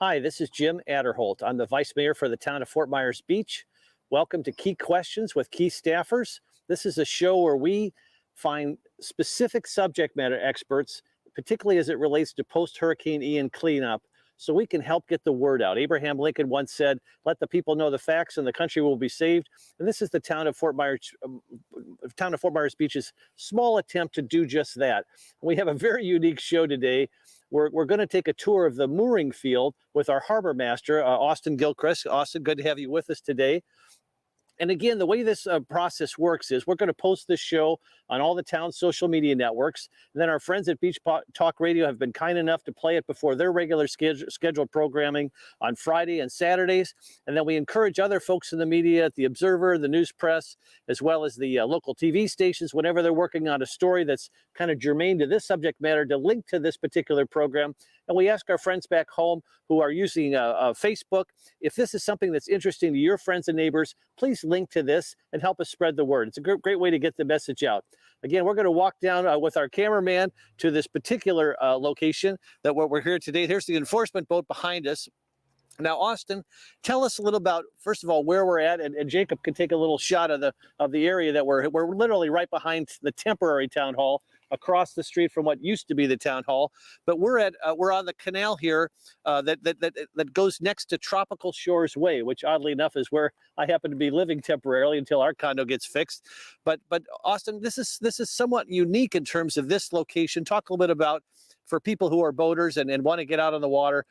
Hi, this is Jim Atterholt. I'm the Vice Mayor for the town of Fort Myers Beach. Welcome to Key Questions with Key Staffers. This is a show where we find specific subject matter experts, particularly as it relates to post-Hurricane Ian cleanup, so we can help get the word out. Abraham Lincoln once said, "Let the people know the facts and the country will be saved." And this is the town of Fort Myers Beach's small attempt to do just that. We have a very unique show today. We're going to take a tour of the mooring field with our harbor master, Austin Gilchrist. Austin, good to have you with us today. And again, the way this process works is we're going to post this show on all the town's social media networks. And then our friends at Beach Talk Radio have been kind enough to play it before their regular scheduled programming on Friday and Saturdays. And then we encourage other folks in the media, at the Observer, the News Press, as well as the local TV stations, whenever they're working on a story that's kind of germane to this subject matter, to link to this particular program. And we ask our friends back home who are using Facebook, if this is something that's interesting to your friends and neighbors, please link to this and help us spread the word. It's a great way to get the message out. Again, we're going to walk down with our cameraman to this particular location that we're here today. Here's the enforcement boat behind us. Now, Austin, tell us a little about, first of all, where we're at, and Jacob can take a little shot of the area that we're literally right behind the temporary town hall, across the street from what used to be the town hall. But we're on the canal here that goes next to Tropical Shores Way, which oddly enough is where I happen to be living temporarily until our condo gets fixed. But Austin, this is somewhat unique in terms of this location. Talk a little bit about, for people who are boaters and want to get out on the water,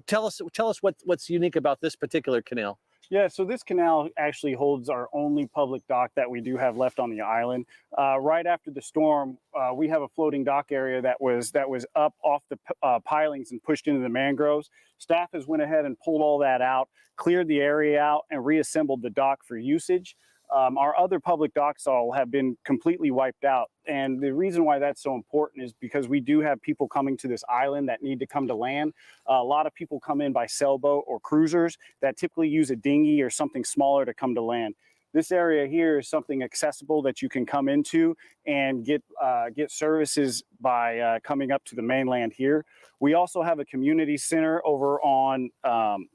tell us what's unique about this particular canal. Yeah, so this canal actually holds our only public dock that we do have left on the island. Right after the storm, we have a floating dock area that was up off the pilings and pushed into the mangroves. Staff has went ahead and pulled all that out, cleared the area out, and reassembled the dock for usage. Our other public docks all have been completely wiped out. And the reason why that's so important is because we do have people coming to this island that need to come to land. A lot of people come in by sailboat or cruisers that typically use a dinghy or something smaller to come to land. This area here is something accessible that you can come into and get services by coming up to the mainland here. We also have a community center over on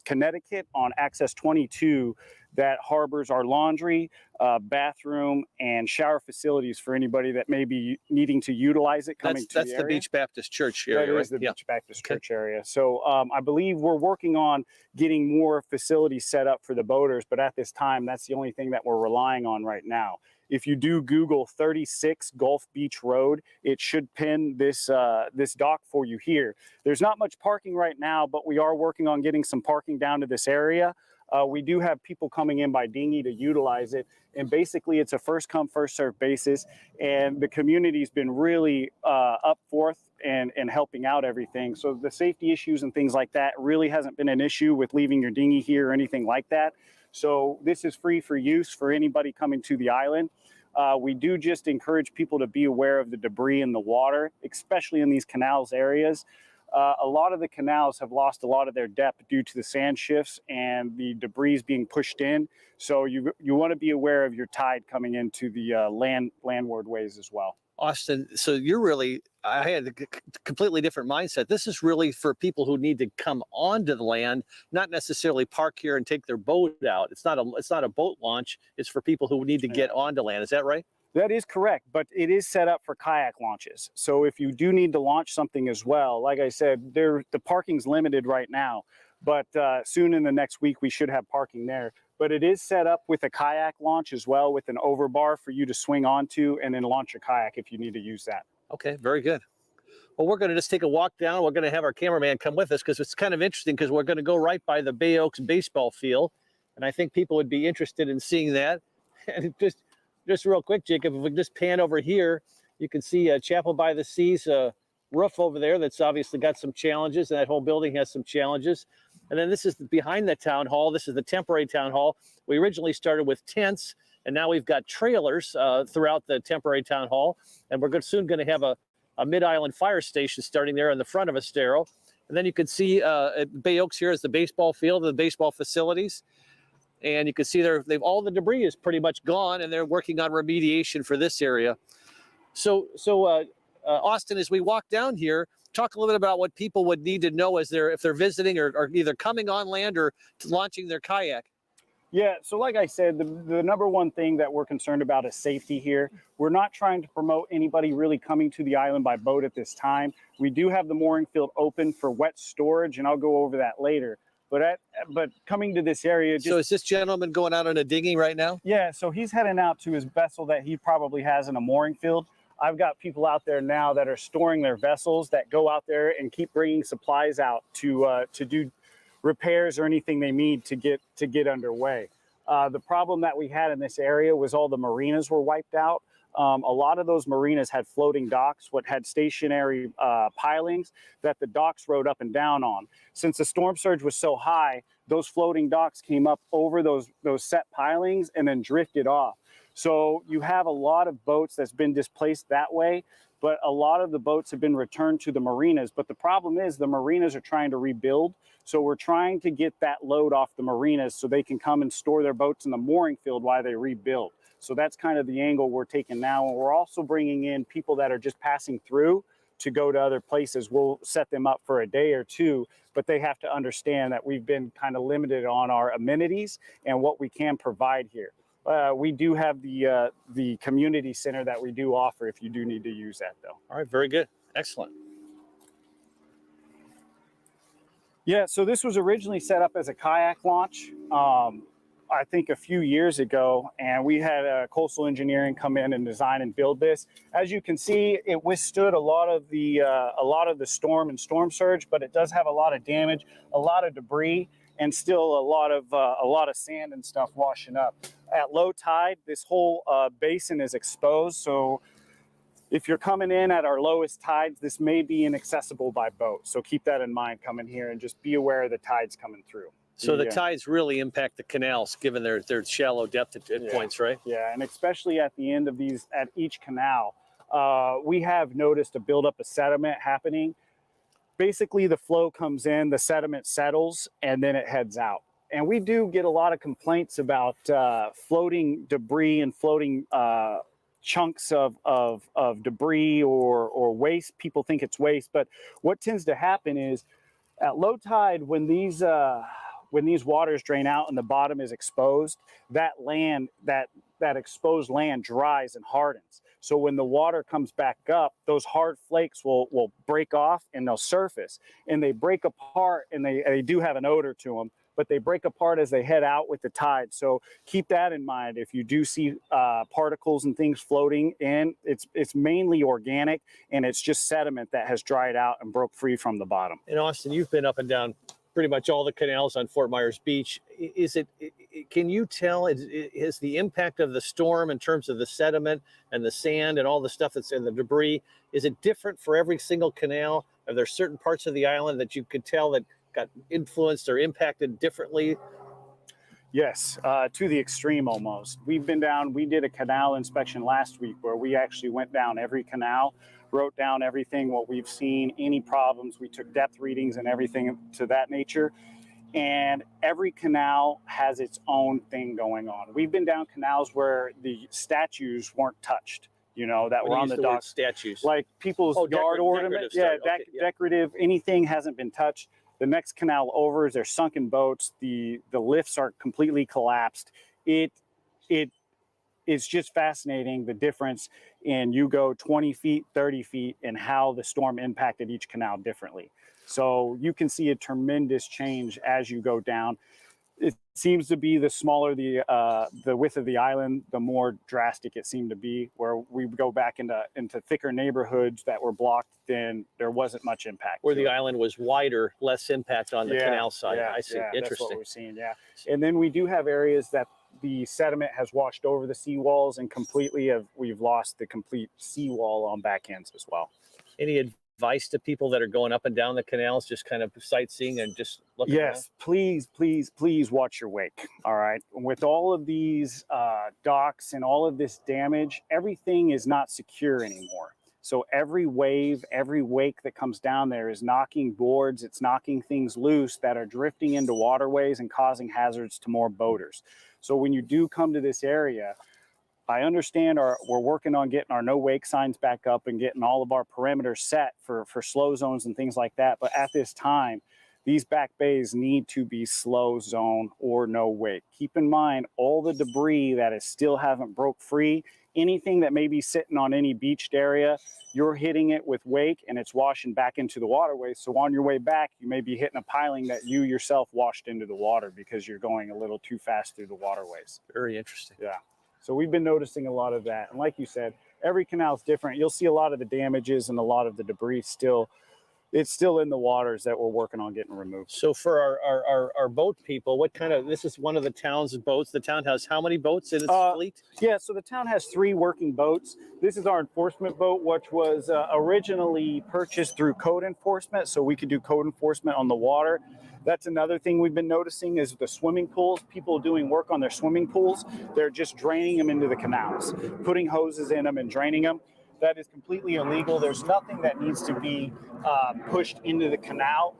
Connecticut on Access 22 that harbors our laundry, bathroom, and shower facilities for anybody that may be needing to utilize it coming to the area. That's the Beach Baptist Church area, That is the Beach Baptist Church area. So I believe we're working on getting more facilities set up for the boaters, but at this time, that's the only thing that we're relying on right now. If you do Google 36 Gulf Beach Road, it should pin this dock for you here. There's not much parking right now, but we are working on getting some parking down to this area. We do have people coming in by dinghy to utilize it. And basically, it's a first come, first served basis. And the community's been really up forth and helping out everything. So the safety issues and things like that really hasn't been an issue with leaving your dinghy here or anything like that. So this is free for use for anybody coming to the island. We do just encourage people to be aware of the debris in the water, especially in these canals areas. A lot of the canals have lost a lot of their depth due to the sand shifts and the debris being pushed in. So you want to be aware of your tide coming into the landward ways as well. Austin, so I had a completely different mindset. This is really for people who need to come onto the land, not necessarily park here and take their boat out. It's not a boat launch. It's for people who need to get onto land. Is that right? That is correct, but it is set up for kayak launches. So if you do need to launch something as well, like I said, the parking's limited right now, but soon in the next week, we should have parking there. But it is set up with a kayak launch as well, with an overbar for you to swing onto and then launch your kayak if you need to use that. Okay, very good. Well, we're going to just take a walk down. We're going to have our cameraman come with us because it's kind of interesting, because we're going to go right by the Bay Oaks baseball field. And I think people would be interested in seeing that. And just real quick, Jacob, if we just pan over here, you can see Chapel by the Sea's roof over there that's obviously got some challenges, and that whole building has some challenges. And then this is behind the town hall. This is the temporary town hall. We originally started with tents, and now we've got trailers throughout the temporary town hall. And we're soon going to have a mid-island fire station starting there in the front of Estero. And then you can see at Bay Oaks here is the baseball field, the baseball facilities. And you can see all the debris is pretty much gone, and they're working on remediation for this area. So Austin, as we walk down here, talk a little bit about what people would need to know as if they're visiting or either coming on land or launching their kayak. Yeah, so like I said, the number one thing that we're concerned about is safety here. We're not trying to promote anybody really coming to the island by boat at this time. We do have the mooring field open for wet storage, and I'll go over that later. But coming to this area, So is this gentleman going out on a dinghy right now? Yeah, so he's heading out to his vessel that he probably has in a mooring field. I've got people out there now that are storing their vessels that go out there and keep bringing supplies out to do repairs or anything they need to get underway. The problem that we had in this area was all the marinas were wiped out. A lot of those marinas had floating docks, what had stationary pilings that the docks rode up and down on. Since the storm surge was so high, those floating docks came up over those set pilings and then drifted off. So you have a lot of boats that's been displaced that way, but a lot of the boats have been returned to the marinas. But the problem is the marinas are trying to rebuild. So we're trying to get that load off the marinas so they can come and store their boats in the mooring field while they rebuild. So that's kind of the angle we're taking now. And we're also bringing in people that are just passing through to go to other places. We'll set them up for a day or two, but they have to understand that we've been kind of limited on our amenities and what we can provide here. We do have the community center that we do offer if you do need to use that, though. All right, very good. Excellent. Yeah, so this was originally set up as a kayak launch, I think a few years ago, and we had Coastal Engineering come in and design and build this. As you can see, it withstood a lot of the storm and storm surge, but it does have a lot of damage, a lot of debris, and still a lot of sand and stuff washing up. At low tide, this whole basin is exposed, so if you're coming in at our lowest tides, this may be inaccessible by boat. So keep that in mind coming here and just be aware of the tides coming through. So the tides really impact the canals given their shallow depth at points, right? Yeah, and especially at the end of these, at each canal, we have noticed a buildup of sediment happening. Basically, the flow comes in, the sediment settles, and then it heads out. And we do get a lot of complaints about floating debris and floating chunks of debris or waste. People think it's waste, but what tends to happen is at low tide, when these waters drain out and the bottom is exposed, that exposed land dries and hardens. So when the water comes back up, those hard flakes will break off and they'll surface, and they break apart, and they do have an odor to them, but they break apart as they head out with the tide. So keep that in mind. If you do see particles and things floating in, it's mainly organic, and it's just sediment that has dried out and broke free from the bottom. And Austin, you've been up and down pretty much all the canals on Fort Myers Beach. Can you tell, is the impact of the storm in terms of the sediment and the sand and all the stuff that's in the debris, is it different for every single canal? Are there certain parts of the island that you could tell that got influenced or impacted differently? Yes, to the extreme almost. We've been down, we did a canal inspection last week where we actually went down every canal, wrote down everything, what we've seen, any problems. We took depth readings and everything to that nature. And every canal has its own thing going on. We've been down canals where the statues weren't touched, that were on the dock. Statues. Like people's yard ornaments. Yeah, decorative, anything hasn't been touched. The next canal over is their sunken boats. The lifts are completely collapsed. It's just fascinating, the difference in you go 20 feet, 30 feet, and how the storm impacted each canal differently. So you can see a tremendous change as you go down. It seems to be the smaller the width of the island, the more drastic it seemed to be. Where we go back into thicker neighborhoods that were blocked, then there wasn't much impact. Where the island was wider, less impact on the canal side. I see. Interesting. That's what we're seeing. Yeah, and then we do have areas that the sediment has washed over the seawalls and we've lost the complete seawall on back ends as well. Any advice to people that are going up and down the canals, just kind of sightseeing and just looking Yes, around? Please watch your wake. All right. With all of these docks and all of this damage, everything is not secure anymore. So every wave, every wake that comes down there is knocking boards, it's knocking things loose that are drifting into waterways and causing hazards to more boaters. So when you do come to this area, I understand we're working on getting our no wake signs back up and getting all of our perimeters set for slow zones and things like that. But at this time, these back bays need to be slow zone or no wake. Keep in mind all the debris that is still haven't broke free. Anything that may be sitting on any beached area, you're hitting it with wake and it's washing back into the waterways. So on your way back, you may be hitting a piling that you yourself washed into the water because you're going a little too fast through the waterways. Very interesting. Yeah. So we've been noticing a lot of that. And like you said, every canal is different. You'll see a lot of the damages and a lot of the debris it's still in the waters that we're working on getting removed. So for our boat people, what kind of, this is one of the town's boats. The town has how many boats in its fleet? Yeah, so the town has 3 working boats. This is our enforcement boat, which was originally purchased through code enforcement, so we could do code enforcement on the water. That's another thing we've been noticing is the swimming pools. People doing work on their swimming pools, they're just draining them into the canals, putting hoses in them and draining them. That is completely illegal. There's nothing that needs to be pushed into the canal.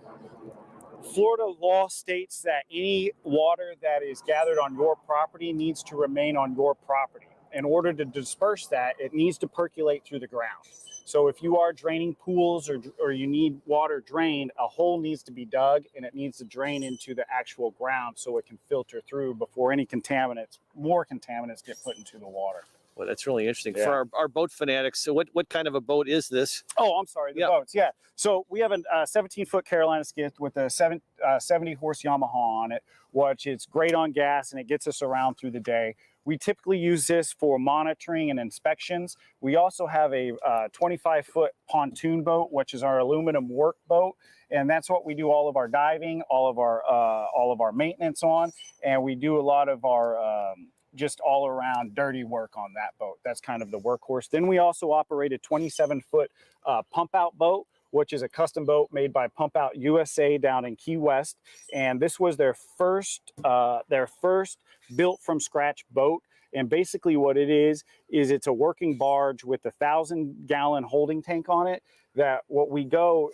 Florida law states that any water that is gathered on your property needs to remain on your property. In order to disperse that, it needs to percolate through the ground. So if you are draining pools or you need water drained, a hole needs to be dug and it needs to drain into the actual ground so it can filter through before any more contaminants get put into the water. Well, that's really interesting. Yeah. For our boat fanatics, so what kind of a boat is this? Oh, I'm sorry, the boats, yeah. So we have a 17-foot Carolina skiff with a 70-horse Yamaha on it, which is great on gas and it gets us around through the day. We typically use this for monitoring and inspections. We also have a 25-foot pontoon boat, which is our aluminum work boat. And that's what we do all of our diving, all of our maintenance on. And we do a lot of our just all around dirty work on that boat. That's kind of the workhorse. Then we also operate a 27-foot pump out boat, which is a custom boat made by Pump Out USA down in Key West. And this was their first built from scratch boat. And basically what it is it's a working barge with a 1,000-gallon holding tank on it that we go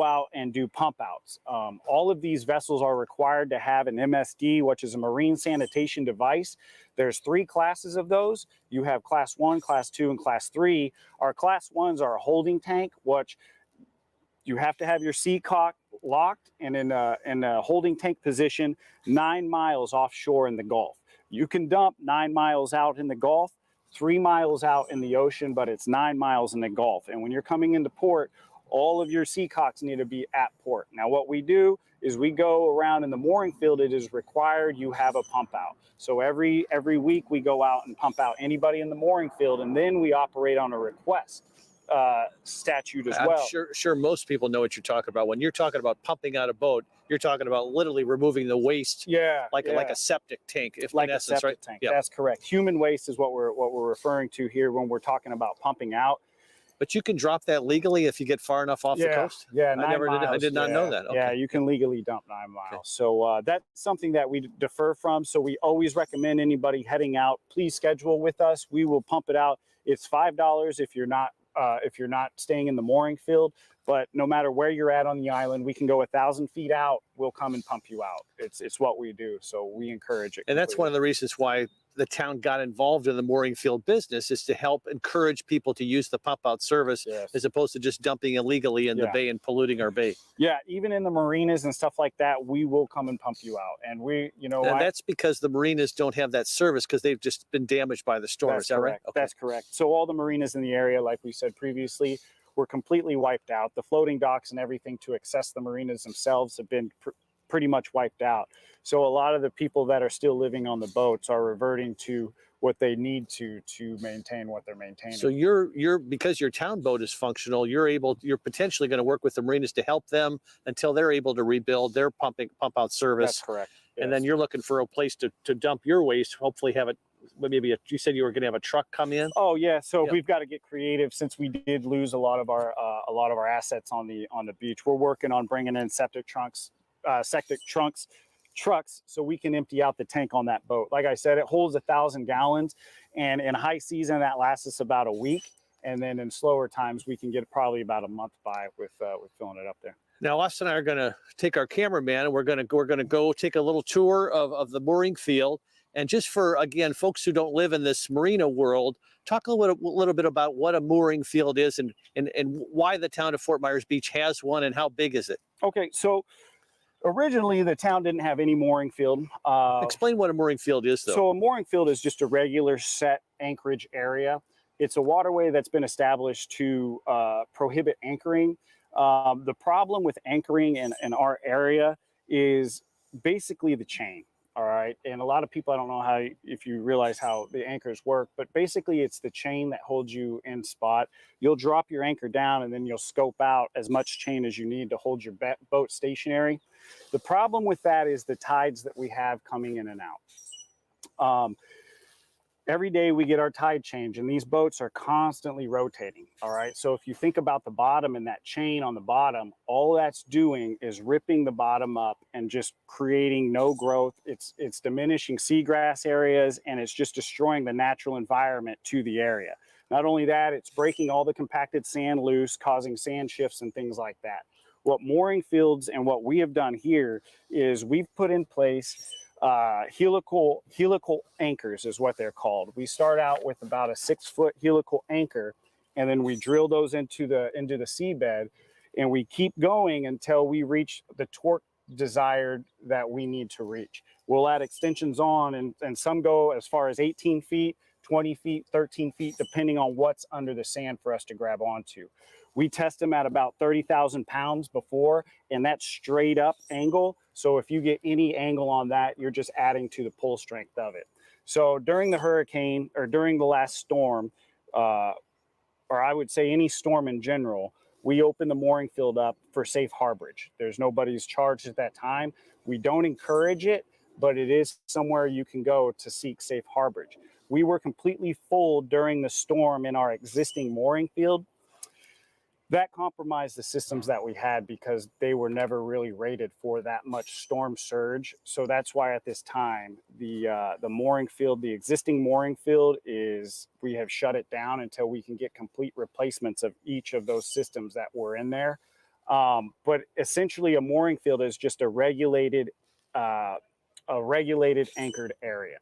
out and do pump outs. All of these vessels are required to have an MSD, which is a marine sanitation device. There's 3 classes of those. You have class 1, class 2, and class 3. Our class 1s are a holding tank, which you have to have your sea cock locked and in a holding tank position 9 miles offshore in the Gulf. You can dump 9 miles out in the Gulf, 3 miles out in the ocean, but it's 9 miles in the Gulf. And when you're coming into port, all of your sea cocks need to be at port. Now, what we do is we go around in the mooring field. It is required you have a pump out. So every week we go out and pump out anybody in the mooring field, and then we operate on a request statute as well. I'm sure most people know what you're talking about. When you're talking about pumping out a boat, you're talking about literally removing the waste, like a septic tank, like in essence, a septic tank. Yeah. That's correct. Human waste is what we're referring to here when we're talking about pumping out. But you can drop that legally if you get far enough off the coast? Yeah, I did not know that. Okay. Yeah, you can legally dump 9 miles. Okay. So that's something that we defer from. So we always recommend anybody heading out, please schedule with us. We will pump it out. It's $5 if you're not staying in the mooring field. But no matter where you're at on the island, we can go 1,000 feet out. We'll come and pump you out. It's what we do. So we encourage it. And that's one of the reasons why the town got involved in the mooring field business, is to help encourage people to use the pump out service, as opposed to just dumping illegally in the bay and polluting our bay. Yeah, even in the marinas and stuff like that, we will come and pump you out. And that's because the marinas don't have that service because they've just been damaged by the storm. Is that right? Okay. That's correct. So all the marinas in the area, like we said previously, were completely wiped out. The floating docks and everything to access the marinas themselves have been pretty much wiped out. So a lot of the people that are still living on the boats are reverting to what they need to maintain what they're maintaining. So because your town boat is functional, you're potentially going to work with the marinas to help them until they're able to rebuild their pump out service. That's correct. And then you're looking for a place to dump your waste. Hopefully have it. Maybe you said you were going to have a truck come in. Oh yeah, so we've got to get creative since we did lose a lot of our assets on the beach. We're working on bringing in septic trucks, so we can empty out the tank on that boat. Like I said, it holds 1,000 gallons, and in high season that lasts us about a week, and then in slower times we can get probably about a month by with filling it up there. Now, Austin and I are going to take our cameraman, and we're going to go take a little tour of the mooring field. And just for, again, folks who don't live in this marina world, talk a little bit about what a mooring field is and why the town of Fort Myers Beach has one and how big is it? Okay, so originally the town didn't have any mooring field. Explain what a mooring field is, though. So a mooring field is just a regular set anchorage area. It's a waterway that's been established to prohibit anchoring. The problem with anchoring in our area is basically the chain. All right. And a lot of people, I don't know how, if you realize how the anchors work, but basically it's the chain that holds you in spot. You'll drop your anchor down and then you'll scope out as much chain as you need to hold your boat stationary. The problem with that is the tides that we have coming in and out. Every day we get our tide change and these boats are constantly rotating. All right. So if you think about the bottom and that chain on the bottom, all that's doing is ripping the bottom up and just creating no growth. It's diminishing seagrass areas and it's just destroying the natural environment to the area. Not only that, it's breaking all the compacted sand loose, causing sand shifts and things like that. What mooring fields and what we have done here is we've put in place helical anchors is what they're called. We start out with about a 6-foot helical anchor, and then we drill those into the seabed, and we keep going until we reach the torque desired that we need to reach. We'll add extensions on, and some go as far as 18 feet, 20 feet, 13 feet, depending on what's under the sand for us to grab onto. We test them at about 30,000 pounds before, and that's straight up angle. So if you get any angle on that, you're just adding to the pull strength of it. So during the hurricane or during the last storm, or I would say any storm in general, we open the mooring field up for safe harborage. There's nobody's charged at that time. We don't encourage it, but it is somewhere you can go to seek safe harborage. We were completely full during the storm in our existing mooring field. That compromised the systems that we had because they were never really rated for that much storm surge. So that's why at this time, the mooring field, the existing mooring field we have shut it down until we can get complete replacements of each of those systems that were in there. But essentially a mooring field is just a regulated anchored area.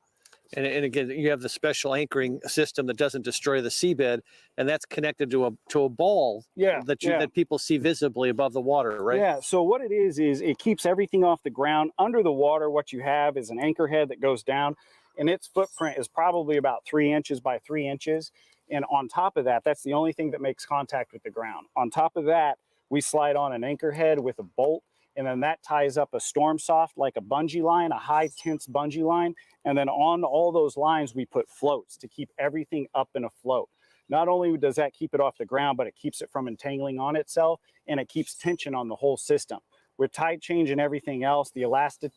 And again, you have the special anchoring system that doesn't destroy the seabed, and that's connected to a ball that people see visibly above the water, right? Yeah. So what it is it keeps everything off the ground. Under the water, what you have is an anchor head that goes down, and its footprint is probably about 3 inches by 3 inches. And on top of that, that's the only thing that makes contact with the ground. On top of that, we slide on an anchor head with a bolt, and then that ties up a storm soft, like a bungee line, a high tense bungee line. And then on all those lines, we put floats to keep everything up in a float. Not only does that keep it off the ground, but it keeps it from entangling on itself, and it keeps tension on the whole system. With tide change and everything else, the elastic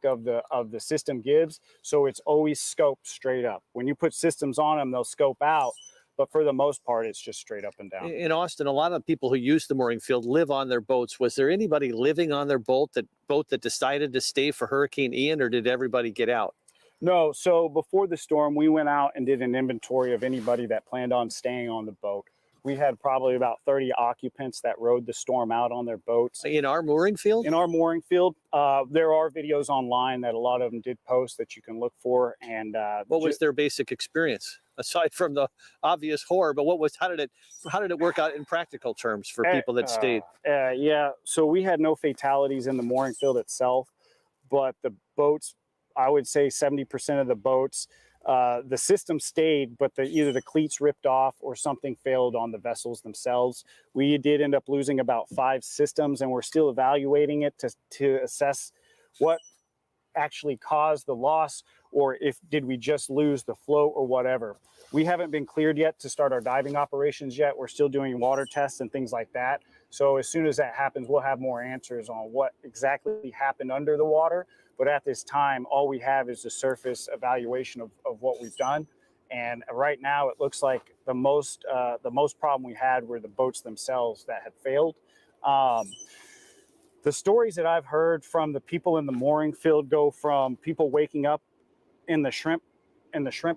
of the system gives, so it's always scoped straight up. When you put systems on them, they'll scope out, but for the most part, it's just straight up and down. In Austin, a lot of people who use the mooring field live on their boats. Was there anybody living on their boat that decided to stay for Hurricane Ian, or did everybody get out? No. So before the storm, we went out and did an inventory of anybody that planned on staying on the boat. We had probably about 30 occupants that rode the storm out on their boats. In our mooring field? In our mooring field. There are videos online that a lot of them did post that you can look for. And what was their basic experience? Aside from the obvious horror, but how did it work out in practical terms for people that stayed? Yeah, so we had no fatalities in the mooring field itself, but the boats, I would say 70% of the boats, the system stayed, but either the cleats ripped off or something failed on the vessels themselves. We did end up losing about 5 systems, and we're still evaluating it to assess what actually caused the loss, or did we just lose the float or whatever. We haven't been cleared yet to start our diving operations yet. We're still doing water tests and things like that. So as soon as that happens, we'll have more answers on what exactly happened under the water. But at this time, all we have is the surface evaluation of what we've done. And right now it looks like the most problem we had were the boats themselves that had failed. The stories that I've heard from the people in the mooring field go from people waking up in the shrimp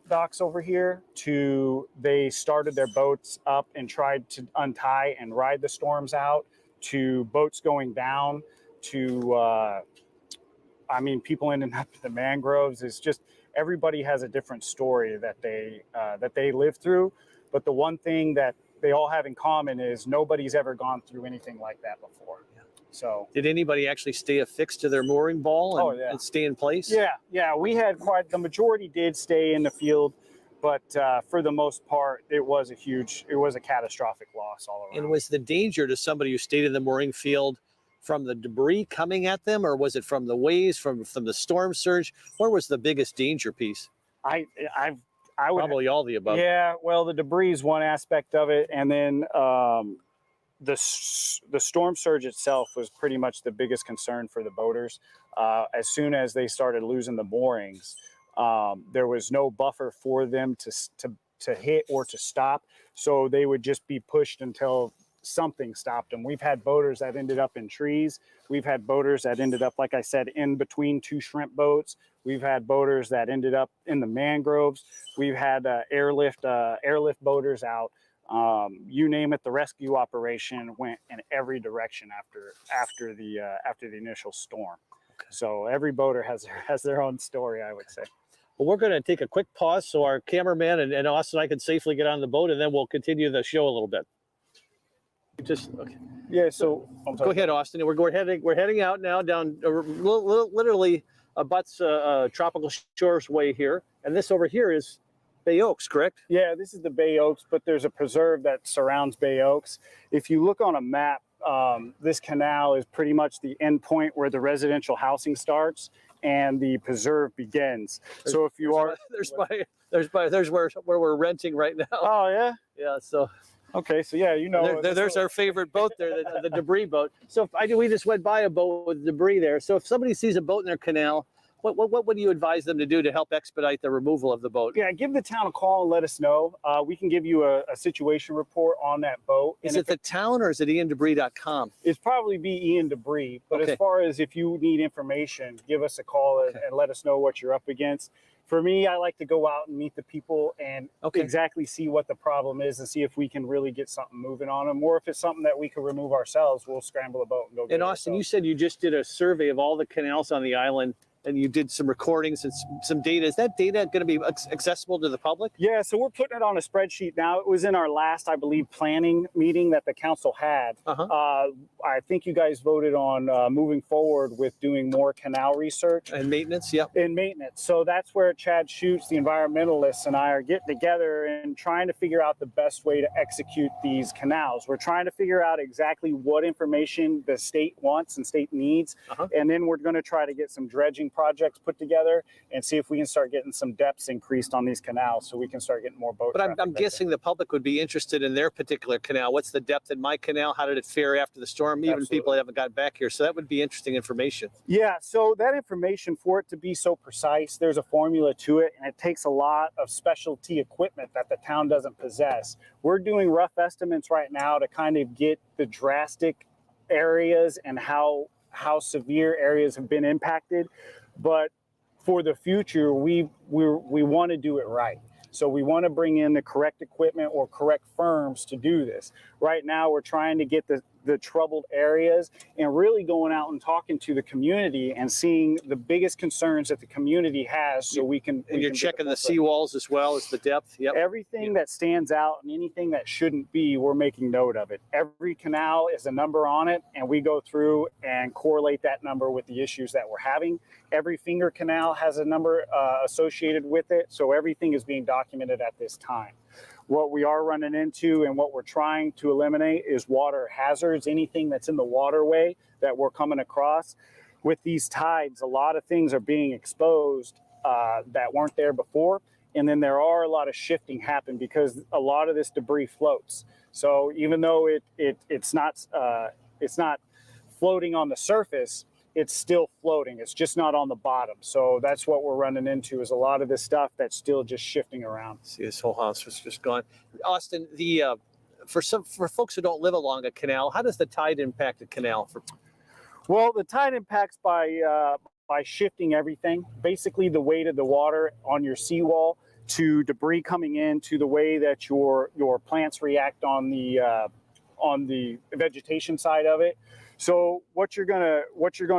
docks over here to they started their boats up and tried to untie and ride the storms out, to boats going down, to people ending up in the mangroves. It's just everybody has a different story that they live through. But the one thing that they all have in common is nobody's ever gone through anything like that before. So did anybody actually stay affixed to their mooring ball and stay in place? Yeah, we had the majority did stay in the field, but for the most part, it was a catastrophic loss all around. And was the danger to somebody who stayed in the mooring field from the debris coming at them, or was it from the waves, from the storm surge? Where was the biggest danger piece? I would probably all the above. Yeah, well, the debris is one aspect of it, and then the storm surge itself was pretty much the biggest concern for the boaters. As soon as they started losing the moorings, there was no buffer for them to hit or to stop, so they would just be pushed until something stopped them. We've had boaters that ended up in trees. We've had boaters that ended up, like I said, in between two shrimp boats. We've had boaters that ended up in the mangroves. We've had airlift boaters out. You name it, the rescue operation went in every direction after the initial storm. Okay. So every boater has their own story, I would say. Well, we're going to take a quick pause so our cameraman and Austin and I can safely get on the boat, and then we'll continue the show a little bit. Okay. Yeah. So go ahead, Austin. We're heading out now down literally abuts Tropical Shores Way here, and this over here is Bay Oaks, correct? Yeah, this is the Bay Oaks, but there's a preserve that surrounds Bay Oaks. If you look on a map, this canal is pretty much the end point where the residential housing starts and the preserve begins. So if you there's where we're renting right now. Oh yeah. Yeah. So. Okay, so yeah, you know, there's our favorite boat there, the debris boat. So we just went by a boat with debris there. So if somebody sees a boat in their canal, what would you advise them to do to help expedite the removal of the boat? Yeah, give the town a call and let us know. We can give you a situation report on that boat. Is it the town or is it iandebris.com? It's probably be Ian Debris, but as far as if you need information, give us a call and let us know what you're up against. For me, I like to go out and meet the people and exactly see what the problem is and see if we can really get something moving on them, or if it's something that we can remove ourselves, we'll scramble a boat and go get it. And Austin, you said you just did a survey of all the canals on the island, and you did some recordings and some data. Is that data going to be accessible to the public? Yeah, so we're putting it on a spreadsheet now. It was in our last, I believe, planning meeting that the council had. I think you guys voted on moving forward with doing more canal research. And maintenance, yep. And maintenance. So that's where Chad Schutz, the environmentalist, and I are getting together and trying to figure out the best way to execute these canals. We're trying to figure out exactly what information the state wants and state needs. And then we're going to try to get some dredging projects put together and see if we can start getting some depths increased on these canals so we can start getting more boat traffic. But I'm guessing the public would be interested in their particular canal. What's the depth in my canal? How did it fare after the storm? Even people that haven't got back here. So that would be interesting information. Yeah, so that information, for it to be so precise, there's a formula to it, and it takes a lot of specialty equipment that the town doesn't possess. We're doing rough estimates right now to kind of get the drastic areas and how severe areas have been impacted. But for the future, we want to do it right. So we want to bring in the correct equipment or correct firms to do this. Right now, we're trying to get the troubled areas and really going out and talking to the community and seeing the biggest concerns that the community has, so we can. And you're checking the seawalls as well as the depth. Yep. Everything that stands out and anything that shouldn't be, we're making note of it. Every canal is a number on it, and we go through and correlate that number with the issues that we're having. Every finger canal has a number associated with it, so everything is being documented at this time. What we are running into and what we're trying to eliminate is water hazards, anything that's in the waterway that we're coming across. With these tides, a lot of things are being exposed that weren't there before. And then there are a lot of shifting happen because a lot of this debris floats. So even though it's not floating on the surface, it's still floating. It's just not on the bottom. So that's what we're running into, is a lot of this stuff that's still just shifting around. See, this whole house was just gone. Austin, for folks who don't live along a canal, how does the tide impact a canal? Well, the tide impacts by shifting everything. Basically, the weight of the water on your seawall to debris coming in, to the way that your plants react on the vegetation side of it. So what you're gonna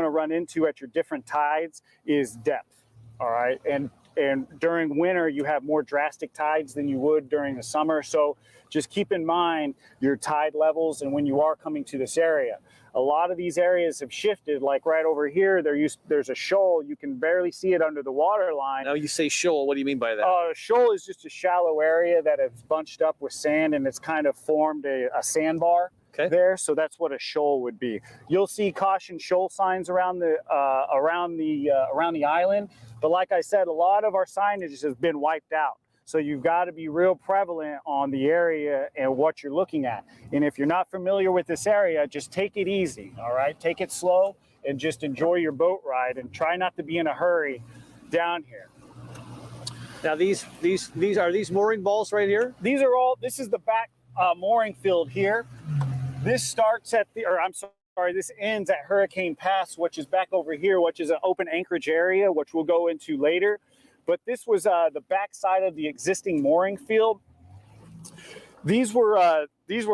run into at your different tides is depth, all right? And and during winter you have more drastic tides than you would during the summer. So just keep in mind your tide levels and when you are coming to this area. A lot of these areas have shifted, like right over here, there's a shoal. You can barely see it under the water line. Now you say shoal, what do you mean by that? A shoal is just a shallow area that has bunched up with sand, and it's kind of formed a sandbar there. So that's what a shoal would be. You'll see caution shoal signs around the island, but like I said, a lot of our signage has been wiped out. So you've got to be real prevalent on the area and what you're looking at. And if you're not familiar with this area, just take it easy, all right? Take it slow and just enjoy your boat ride and try not to be in a hurry down here. Now these are these mooring balls right here? This is the back mooring field here. This starts at this ends at Hurricane Pass, which is back over here, which is an open anchorage area, which we'll go into later. But this was the back side of the existing mooring field. These were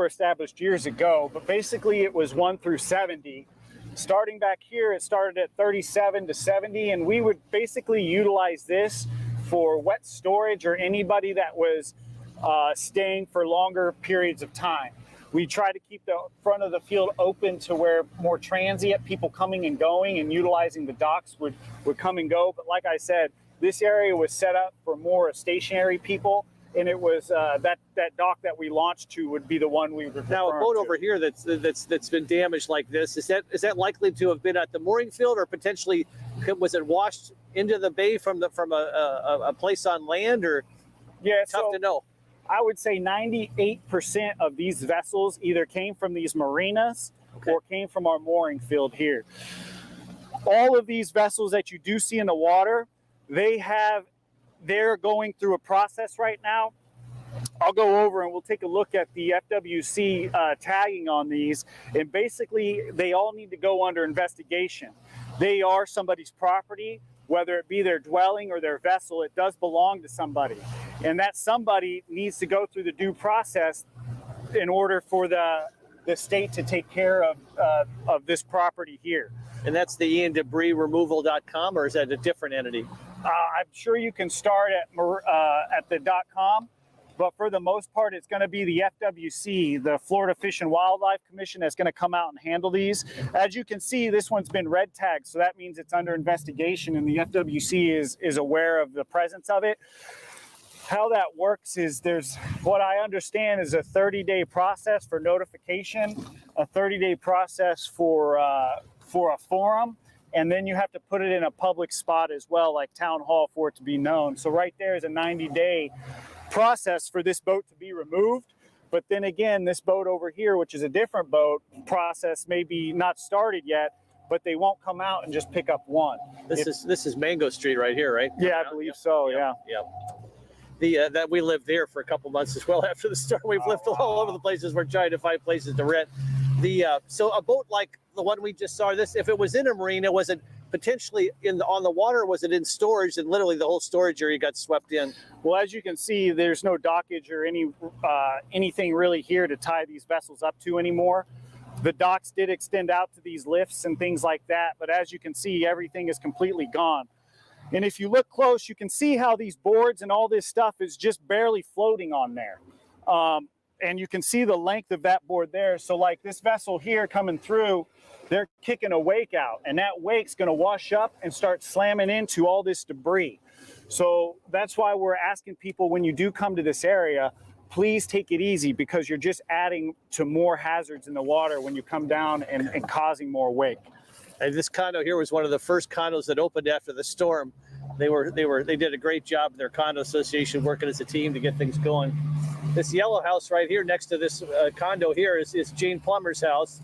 established years ago, but basically it was 1 through 70. Starting back here, it started at 37 to 70, and we would basically utilize this for wet storage or anybody that was staying for longer periods of time. We try to keep the front of the field open to where more transient people coming and going and utilizing the docks would come and go. But like I said, this area was set up for more stationary people, and it was that dock that we launched to would be the one we would. Now a boat over here that's been damaged like this, is that likely to have been at the mooring field, or potentially was it washed into the bay from a place on land, or tough to know? I would say 98% of these vessels either came from these marinas or came from our mooring field here. All of these vessels that you do see in the water, they're going through a process right now. I'll go over and we'll take a look at the FWC tagging on these, and basically they all need to go under investigation. They are somebody's property, whether it be their dwelling or their vessel. It does belong to somebody, and that somebody needs to go through the due process in order for the state to take care of this property here. And that's the iandebrisremoval.com, or is that a different entity? I'm sure you can start at the .com, but for the most part, it's going to be the FWC, the Florida Fish and Wildlife Commission, that's going to come out and handle these. As you can see, this one's been red tagged, so that means it's under investigation, and the FWC is aware of the presence of it. How that works is there's, what I understand, is a 30-day process for notification, a 30-day process for a forum, and then you have to put it in a public spot as well, like town hall, for it to be known. So right there is a 90-day process for this boat to be removed. But then again, this boat over here, which is a different boat, process may be not started yet, but they won't come out and just pick up one. This is Mango Street right here, right? Yeah, I believe so. Yeah. That we lived there for a couple months as well after the storm. We've lived all over the places. We're trying to find places to rent. So a boat like the one we just saw, if it was in a marina, was it potentially on the water, or was it in storage and literally the whole storage area got swept in? Well, as you can see, there's no dockage or anything really here to tie these vessels up to anymore. The docks did extend out to these lifts and things like that, but as you can see, everything is completely gone. And if you look close, you can see how these boards and all this stuff is just barely floating on there. And you can see the length of that board there. So like this vessel here coming through, they're kicking a wake out, and that wake's going to wash up and start slamming into all this debris. So that's why we're asking people, when you do come to this area, please take it easy, because you're just adding to more hazards in the water when you come down and causing more wake. And this condo here was one of the first condos that opened after the storm. They did a great job in their condo association, working as a team to get things going. This yellow house right here next to this condo here is Jane Plummer's house.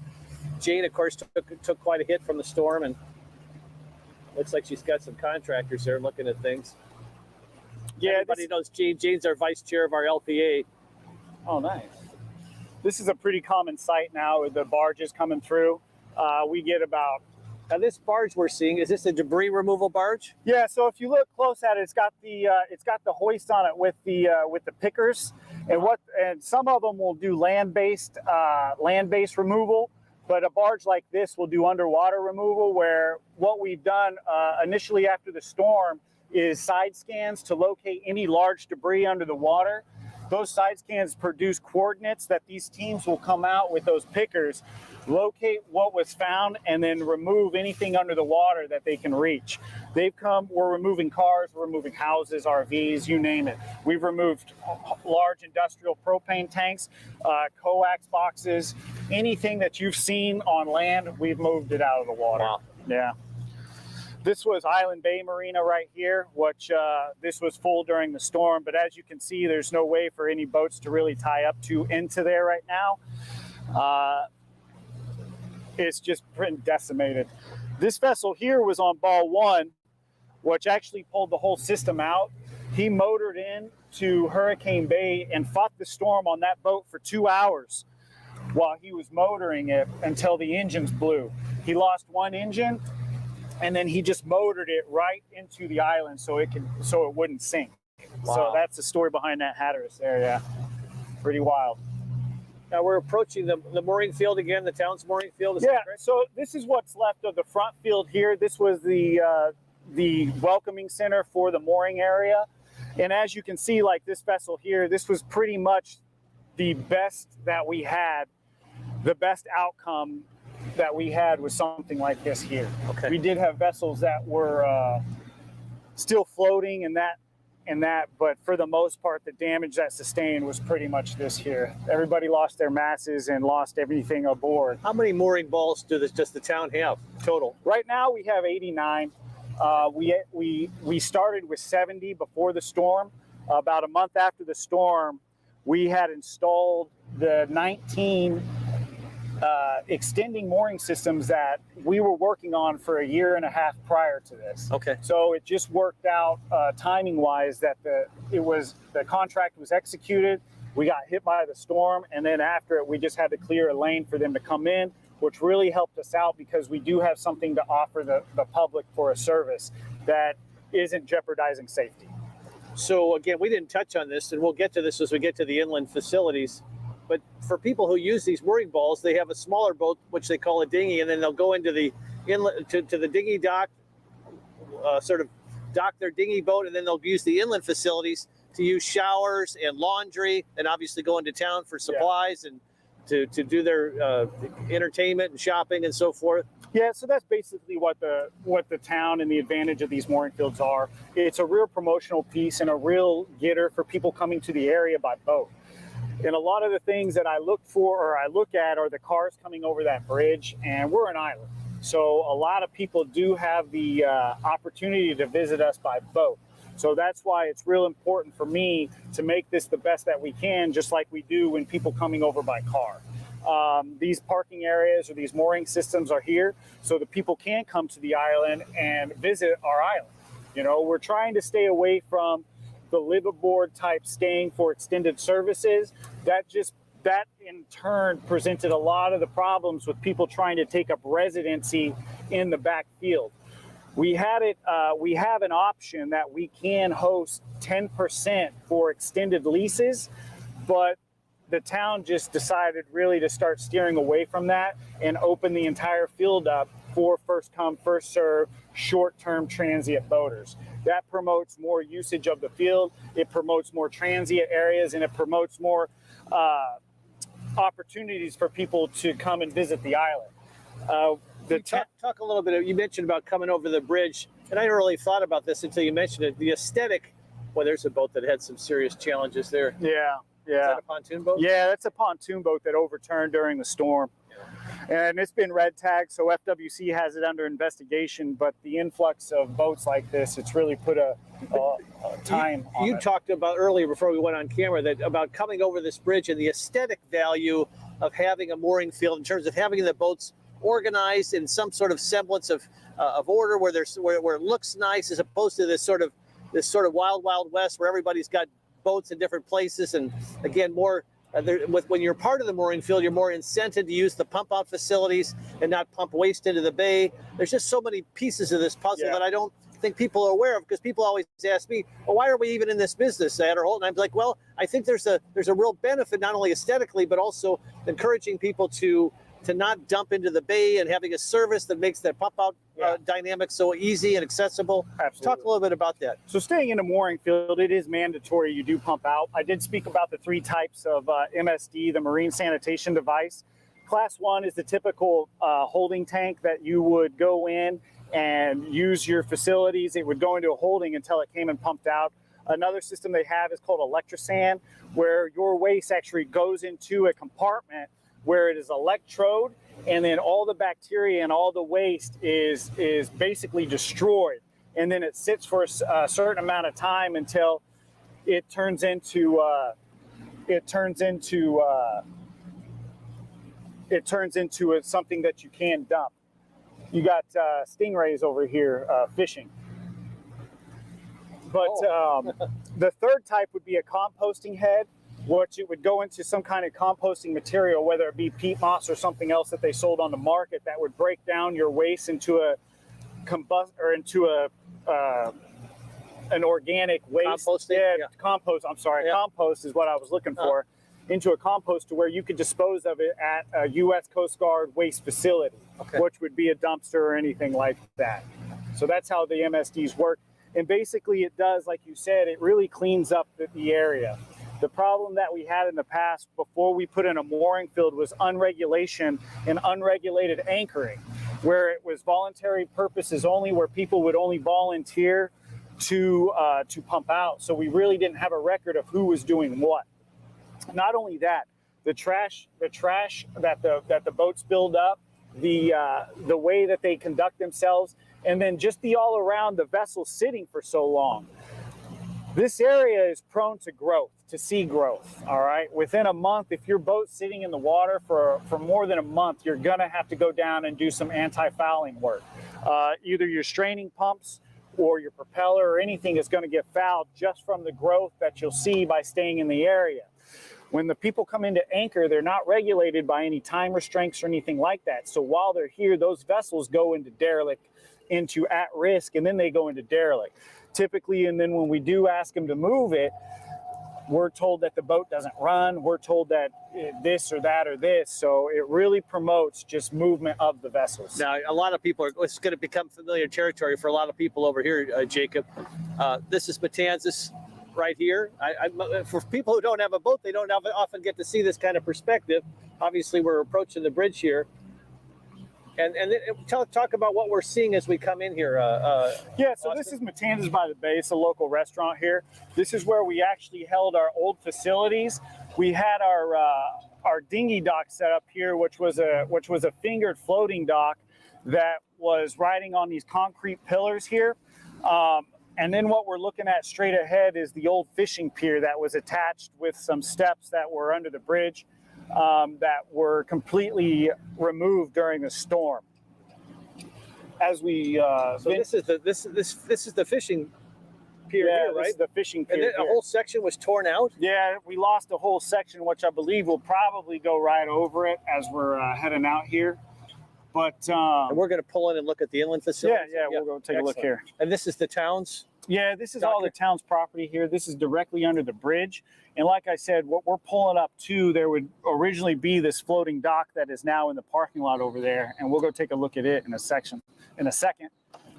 Jane, of course, took quite a hit from the storm, and looks like she's got some contractors there looking at things. Yeah, everybody knows Jane. Jane's our vice chair of our LPA. Oh, nice. This is a pretty common sight now with the barges coming through. We get about... Now this barge we're seeing, is this a debris removal barge? Yeah. So if you look close at it, it's got the hoist on it with the pickers, and some of them will do land-based removal, but a barge like this will do underwater removal. Where what we've done initially after the storm, is side scans to locate any large debris under the water. Those side scans produce coordinates that these teams will come out with those pickers, locate what was found, and then remove anything under the water that they can reach. We're removing cars, we're removing houses, RVs, you name it. We've removed large industrial propane tanks, coax boxes, anything that you've seen on land, we've moved it out of the water. Wow. Yeah. This was Island Bay Marina right here, which this was full during the storm. But as you can see, there's no way for any boats to really tie up into there right now. It's just been decimated. This vessel here was on ball 1, which actually pulled the whole system out. He motored in to Hurricane Bay and fought the storm on that boat for 2 hours while he was motoring it until the engines blew. He lost one engine, and then he just motored it right into the island so it wouldn't sink. Wow. So that's the story behind that Hatteras there. Yeah, pretty wild. Now we're approaching the mooring field again, the town's mooring field. Yeah, so this is what's left of the front field here. This was the welcoming center for the mooring area. And as you can see, like this vessel here, this was pretty much the best that we had, the best outcome that we had was something like this here. Okay. We did have vessels that were still floating and that, but for the most part, the damage that sustained was pretty much this here. Everybody lost their masses and lost everything aboard. How many mooring balls does the town have total? Right now we have 89. We started with 70 before the storm. About a month after the storm, we had installed the 19 extending mooring systems that we were working on for a year and a half prior to this. Okay. So it just worked out timing wise that the contract was executed. We got hit by the storm, and then after it, we just had to clear a lane for them to come in, which really helped us out because we do have something to offer the public for a service that isn't jeopardizing safety. So again, we didn't touch on this, and we'll get to this as we get to the inland facilities. But for people who use these mooring balls, they have a smaller boat, which they call a dinghy, and then they'll go into the inlet to the dinghy dock, sort of dock their dinghy boat, and then they'll use the inland facilities to use showers and laundry, and obviously go into town for supplies and to do their entertainment and shopping and so forth. Yeah, so that's basically what the town and the advantage of these mooring fields are. It's a real promotional piece and a real getter for people coming to the area by boat. And a lot of the things that I look at are the cars coming over that bridge, and we're an island. So a lot of people do have the opportunity to visit us by boat. So that's why it's real important for me to make this the best that we can, just like we do when people coming over by car. These parking areas or these mooring systems are here so that people can come to the island and visit our island. You know, we're trying to stay away from the live aboard type staying for extended services. That in turn presented a lot of the problems with people trying to take up residency in the back field. We have an option that we can host 10% for extended leases, but the town just decided really to start steering away from that and open the entire field up for first come, first serve, short-term transient boaters. That promotes more usage of the field. It promotes more transient areas, and it promotes more opportunities for people to come and visit the island. Talk a little bit. You mentioned about coming over the bridge, and I never really thought about this until you mentioned it. The aesthetic. Well, there's a boat that had some serious challenges there. Yeah. Is that a pontoon boat? Yeah, that's a pontoon boat that overturned during the storm. And it's been red tagged, so FWC has it under investigation. But the influx of boats like this, it's really put a time on it. You talked about earlier before we went on camera that about coming over this bridge and the aesthetic value of having a mooring field in terms of having the boats organized in some sort of semblance of order where it looks nice as opposed to this sort of wild west where everybody's got boats in different places, and again more when you're part of the mooring field, you're more incented to use the pump out facilities and not pump waste into the bay. There's just so many pieces of this puzzle that I don't think people are aware of, because people always ask me, well, why are we even in this business, Atterholt? And I'm like, well, I think there's a real benefit, not only aesthetically, but also encouraging people to to not dump into the bay and having a service that makes that pump out dynamic so easy and accessible. Absolutely. Talk a little bit about that. So staying in a mooring field, it is mandatory you do pump out. I did speak about the 3 types of MSD, the marine sanitation device. Class 1 is the typical holding tank that you would go in and use your facilities. It would go into a holding until it came and pumped out. Another system they have is called electrosand, where your waste actually goes into a compartment where it is electrode, and then all the bacteria and all the waste is basically destroyed. And then it sits for a certain amount of time until it turns into something that you can dump. You got stingrays over here fishing. But the 3rd type would be a composting head, which it would go into some kind of composting material, whether it be peat moss or something else that they sold on the market, that would break down your waste into an organic waste. Composting? Compost. I'm sorry. Yeah. Compost is what I was looking for. Into a compost to where you could dispose of it at a U.S. Coast Guard waste facility, which would be a dumpster or anything like that. So that's how the MSDs work. And basically it does, like you said, it really cleans up the area. The problem that we had in the past before we put in a mooring field was unregulation and unregulated anchoring, where it was voluntary purposes only, where people would only volunteer to pump out. So we really didn't have a record of who was doing what. Not only that, the trash that the boats build up, the way that they conduct themselves, and then just the all around the vessel sitting for so long. This area is prone to growth, to sea growth. All right. Within a month, if your boat's sitting in the water for more than a month, you're gonna have to go down and do some anti-fouling work. Either your straining pumps or your propeller or anything is going to get fouled just from the growth that you'll see by staying in the area. When the people come into anchor, they're not regulated by any time restraints or anything like that. So while they're here, those vessels go into derelict, into at risk, and then they go into derelict. Typically, and then when we do ask them to move it, we're told that the boat doesn't run. We're told that this or that or this. So it really promotes just movement of the vessels. Now, a lot of people it's going to become familiar territory for a lot of people over here, Jacob. This is Matanzas right here. For people who don't have a boat, they don't often get to see this kind of perspective. Obviously, we're approaching the bridge here. And talk about what we're seeing as we come in here. Yeah, so this is Matanzas by the Bay. It's a local restaurant here. This is where we actually held our old facilities. We had our dinghy dock set up here, which was a fingered floating dock that was riding on these concrete pillars here. And then what we're looking at straight ahead is the old fishing pier that was attached with some steps that were under the bridge. That were completely removed during the storm. As we so this is the fishing pier here, right? This is the fishing pier. And then a whole section was torn out. Yeah, we lost a whole section, which I believe will probably go right over it as we're heading out here. But and we're going to pull in and look at the inland facility. Yeah, we'll go take a look here. And this is the town's. Yeah, this is all the town's property here. This is directly under the bridge. And like I said, what we're pulling up to, there would originally be this floating dock that is now in the parking lot over there. And we'll go take a look at it in a second.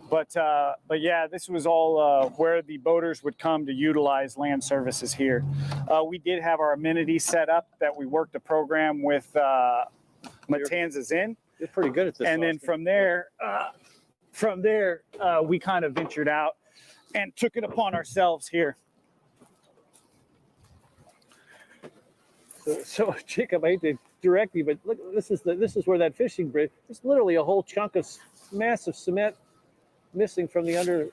But yeah, this was all where the boaters would come to utilize land services here. We did have our amenities set up that we worked a program with Matanzas in. You're pretty good at this. And then from there, we kind of ventured out and took it upon ourselves here. So Jacob, I hate to direct you, but look, this is where that fishing bridge. There's literally a whole chunk of massive cement missing from the under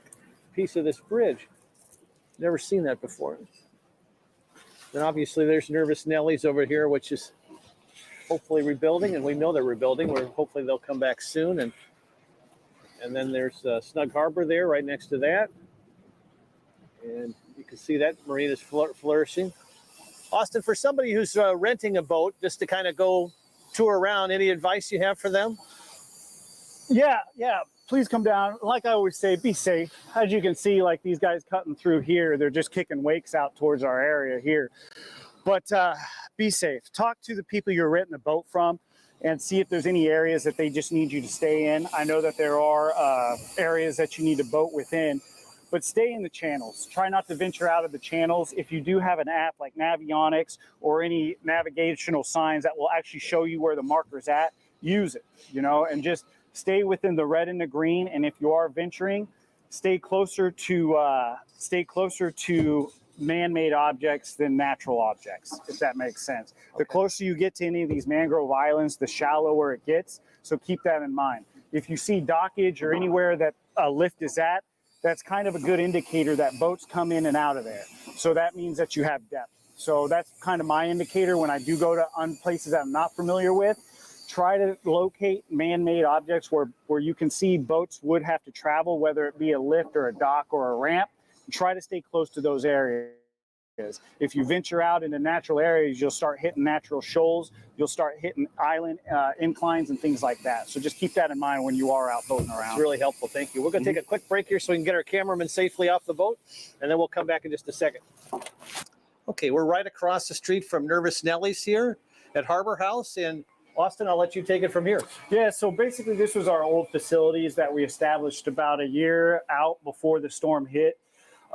piece of this bridge. Never seen that before. Then obviously there's Nervous Nellies over here, which is hopefully rebuilding, and we know they're rebuilding. Hopefully they'll come back soon, and then there's Snug Harbor there, right next to that. And you can see that marine is flourishing. Austin, for somebody who's renting a boat just to kind of go tour around, any advice you have for them? Yeah. Please come down. Like I always say, be safe. As you can see, like these guys cutting through here, they're just kicking wakes out towards our area here. But be safe. Talk to the people you're renting the boat from. and see if there's any areas that they just need you to stay in. I know that there are areas that you need to boat within, but stay in the channels. Try not to venture out of the channels. If you do have an app like Navionics or any navigational signs that will actually show you where the marker's at, use it, and just stay within the red and the green. And if you are venturing, stay closer to man-made objects than natural objects, if that makes sense. Okay. The closer you get to any of these mangrove islands, the shallower it gets. So keep that in mind. If you see dockage or anywhere that a lift is at, that's kind of a good indicator that boats come in and out of there. So that means that you have depth. So that's kind of my indicator when I do go to places that I'm not familiar with. Try to locate man-made objects where you can see boats would have to travel, whether it be a lift or a dock or a ramp. Try to stay close to those areas. If you venture out into natural areas, you'll start hitting natural shoals. You'll start hitting island inclines and things like that. So just keep that in mind when you are out boating around. It's really helpful. Thank you. We're going to take a quick break here so we can get our cameraman safely off the boat, and then we'll come back in just a second. Okay, we're right across the street from Nervous Nellie's here at Harbor House. And Austin, I'll let you take it from here. Yeah, so basically this was our old facilities that we established about a year out before the storm hit.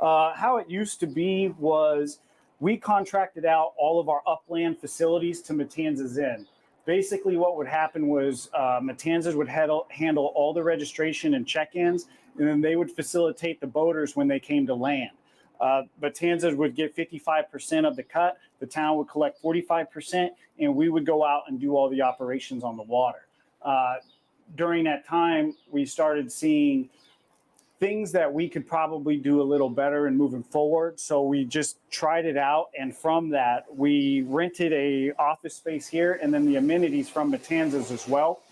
How it used to be was we contracted out all of our upland facilities to Matanzas Inn. Basically what would happen was Matanzas would handle all the registration and check-ins, and then they would facilitate the boaters when they came to land. Matanzas would get 55% of the cut, the town would collect 45%, and we would go out and do all the operations on the water. During that time, we started seeing things that we could probably do a little better in moving forward. So we just tried it out. And from that, we rented a office space here and then the amenities from Matanzas as well.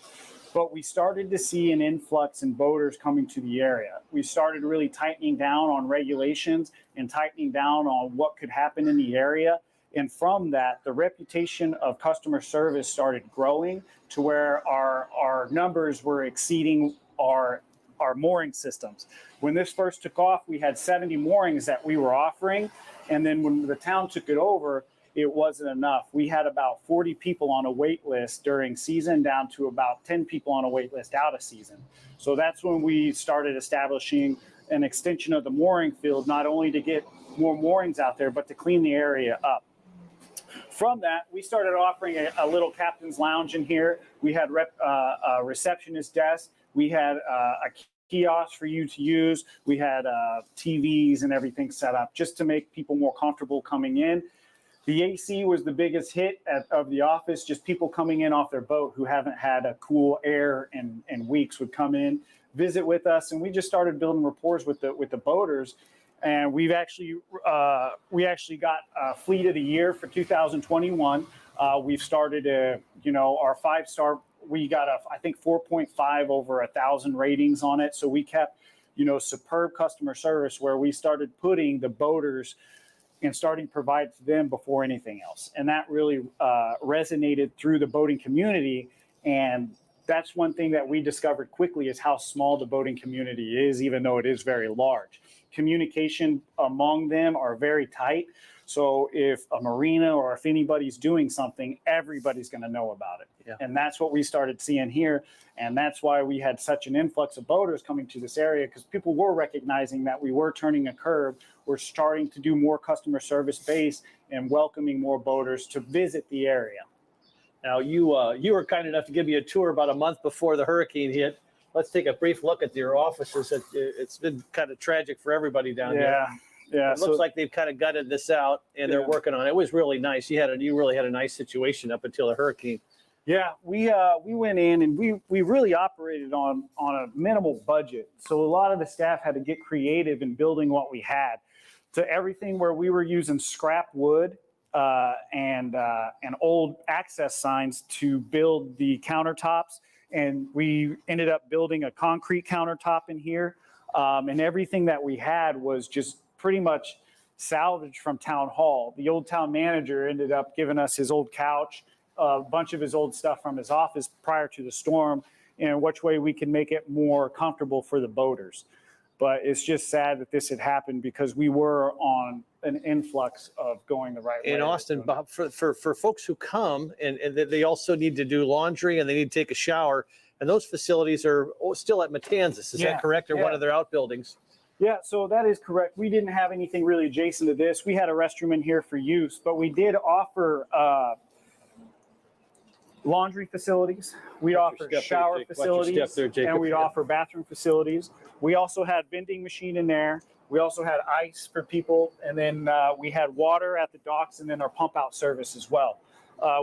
But we started to see an influx in boaters coming to the area. We started really tightening down on regulations and tightening down on what could happen in the area. And from that, the reputation of customer service started growing to where our numbers were exceeding our mooring systems. When this first took off, we had 70 moorings that we were offering. And then when the town took it over, it wasn't enough. We had about 40 people on a wait list during season down to about 10 people on a wait list out of season. So that's when we started establishing an extension of the mooring field, not only to get more moorings out there, but to clean the area up. From that, we started offering a little captain's lounge in here. We had a receptionist desk. We had a kiosk for you to use. We had TVs and everything set up just to make people more comfortable coming in. The AC was the biggest hit of the office. Just people coming in off their boat who haven't had a cool air in weeks would come in, visit with us, and we just started building rapport with the boaters. And we actually got Fleet of the Year for 2021. We've started our 5-star. We got I think 4.5 over 1,000 ratings on it. So we kept, superb customer service where we started putting the boaters and starting to provide for them before anything else. And that really resonated through the boating community. And that's one thing that we discovered quickly is how small the boating community is, even though it is very large. Communication among them are very tight. So if a marina or if anybody's doing something, everybody's going to know about it. Yeah. And that's what we started seeing here. And that's why we had such an influx of boaters coming to this area, because people were recognizing that we were turning a curve. We're starting to do more customer service based and welcoming more boaters to visit the area. Now, you were kind enough to give me a tour about a month before the hurricane hit. Let's take a brief look at your offices. It's been kind of tragic for everybody down there. Yeah, it looks like they've kind of gutted this out and they're working on it. It was really nice. You really had a nice situation up until the hurricane. Yeah, we went in and we really operated on a minimal budget. So a lot of the staff had to get creative in building what we had. To everything where we were using scrap wood and old access signs to build the countertops, and we ended up building a concrete countertop in here. And everything that we had was just pretty much salvaged from town hall. The old town manager ended up giving us his old couch, a bunch of his old stuff from his office prior to the storm, and which way we can make it more comfortable for the boaters. But it's just sad that this had happened because we were on an influx of going the right way. In Austin, Bob, for folks who come and they also need to do laundry and they need to take a shower, and those facilities are still at Matanzas. Is that correct? Or one of their outbuildings? Yeah, so that is correct. We didn't have anything really adjacent to this. We had a restroom in here for use, but we did offer laundry facilities. We offered shower facilities, and we'd offer bathroom facilities. We also had vending machine in there. We also had ice for people, and then we had water at the docks, and then our pump out service as well.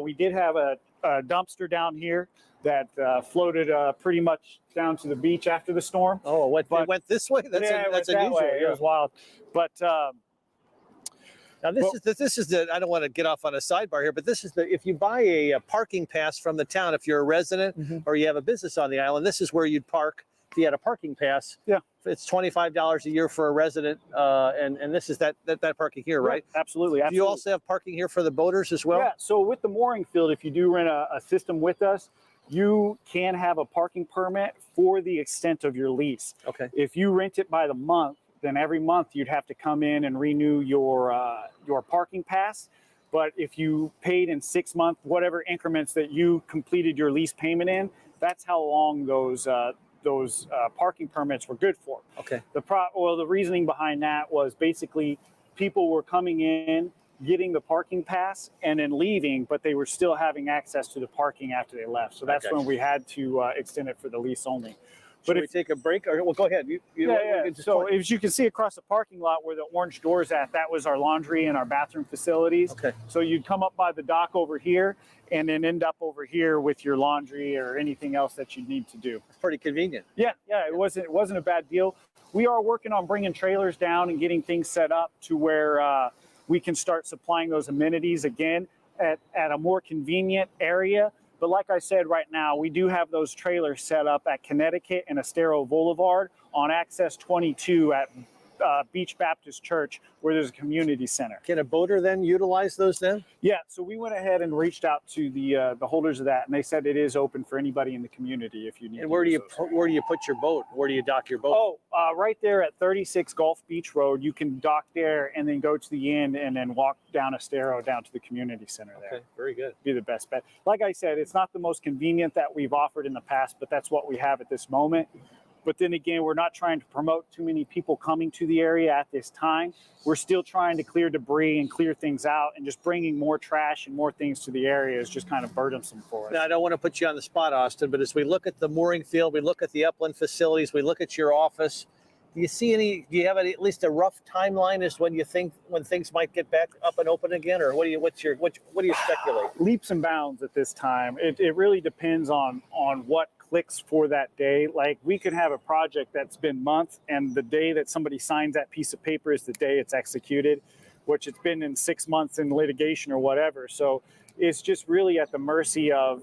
We did have a dumpster down here that floated pretty much down to the beach after the storm. Oh, it went this way? That's unusual. It was wild. But now this is the, I don't want to get off on a sidebar here, but this is if you buy a parking pass from the town, if you're a resident or you have a business on the island, this is where you'd park if you had a parking pass. Yeah. It's $25 a year for a resident, and this is that parking here, right? Absolutely. Do you also have parking here for the boaters as well? Yeah, so with the mooring field, if you do rent a system with us, you can have a parking permit for the extent of your lease. Okay. If you rent it by the month, then every month you'd have to come in and renew your parking pass. But if you paid in 6 month, whatever increments that you completed your lease payment in, that's how long those parking permits were good for. Okay. The reasoning behind that was basically people were coming in, getting the parking pass, and then leaving, but they were still having access to the parking after they left. So that's when we had to extend it for the lease only. But if we take a break, or well, go ahead. So as you can see across the parking lot where the orange door's at, that was our laundry and our bathroom facilities. Okay. So you'd come up by the dock over here and then end up over here with your laundry or anything else that you need to do. It's pretty convenient. Yeah, it wasn't a bad deal. We are working on bringing trailers down and getting things set up to where we can start supplying those amenities again at a more convenient area. But like I said, right now, we do have those trailers set up at Connecticut and Estero Boulevard on Access 22 at Beach Baptist Church, where there's a community center. Can a boater then utilize those then? Yeah, so we went ahead and reached out to the holders of that, and they said it is open for anybody in the community if you need. And where do you put your boat? Where do you dock your boat? Oh, right there at 36 Gulf Beach Road. You can dock there and then go to the end and then walk down Estero down to the community center there. Okay, very good. Be the best bet. Like I said, it's not the most convenient that we've offered in the past, but that's what we have at this moment. But then again, we're not trying to promote too many people coming to the area at this time. We're still trying to clear debris and clear things out, and just bringing more trash and more things to the area is just kind of burdensome for us. Now, I don't want to put you on the spot, Austin, but as we look at the mooring field, we look at the upland facilities, we look at your office, do you have at least a rough timeline as when things might get back up and open again, or what do you speculate? Leaps and bounds at this time. It really depends on what clicks for that day. Like, we could have a project that's been months, and the day that somebody signs that piece of paper is the day it's executed, which it's been in 6 months in litigation or whatever. So it's just really at the mercy of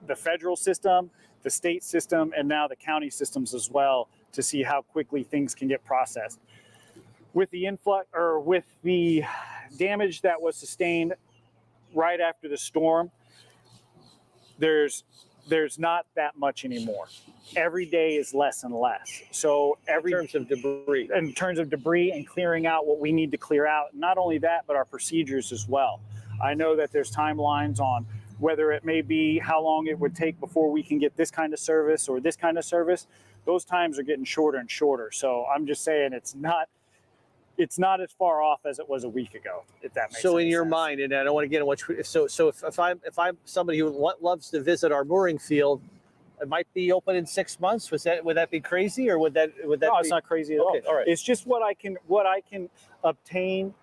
the federal system, the state system, and now the county systems as well, to see how quickly things can get processed. With the influx, or with the damage that was sustained right after the storm, there's not that much anymore. Every day is less and less. So in terms of debris and clearing out what we need to clear out, not only that, but our procedures as well. I know that there's timelines on whether it may be how long it would take before we can get this kind of service or this kind of service. Those times are getting shorter and shorter. So I'm just saying it's not as far off as it was a week ago, if that makes sense. So in your mind, and I don't want to get into what, so if I'm somebody who loves to visit our mooring field, it might be open in 6 months. Would that be crazy, or would that? No, it's not crazy at all. All right. It's just what I can obtain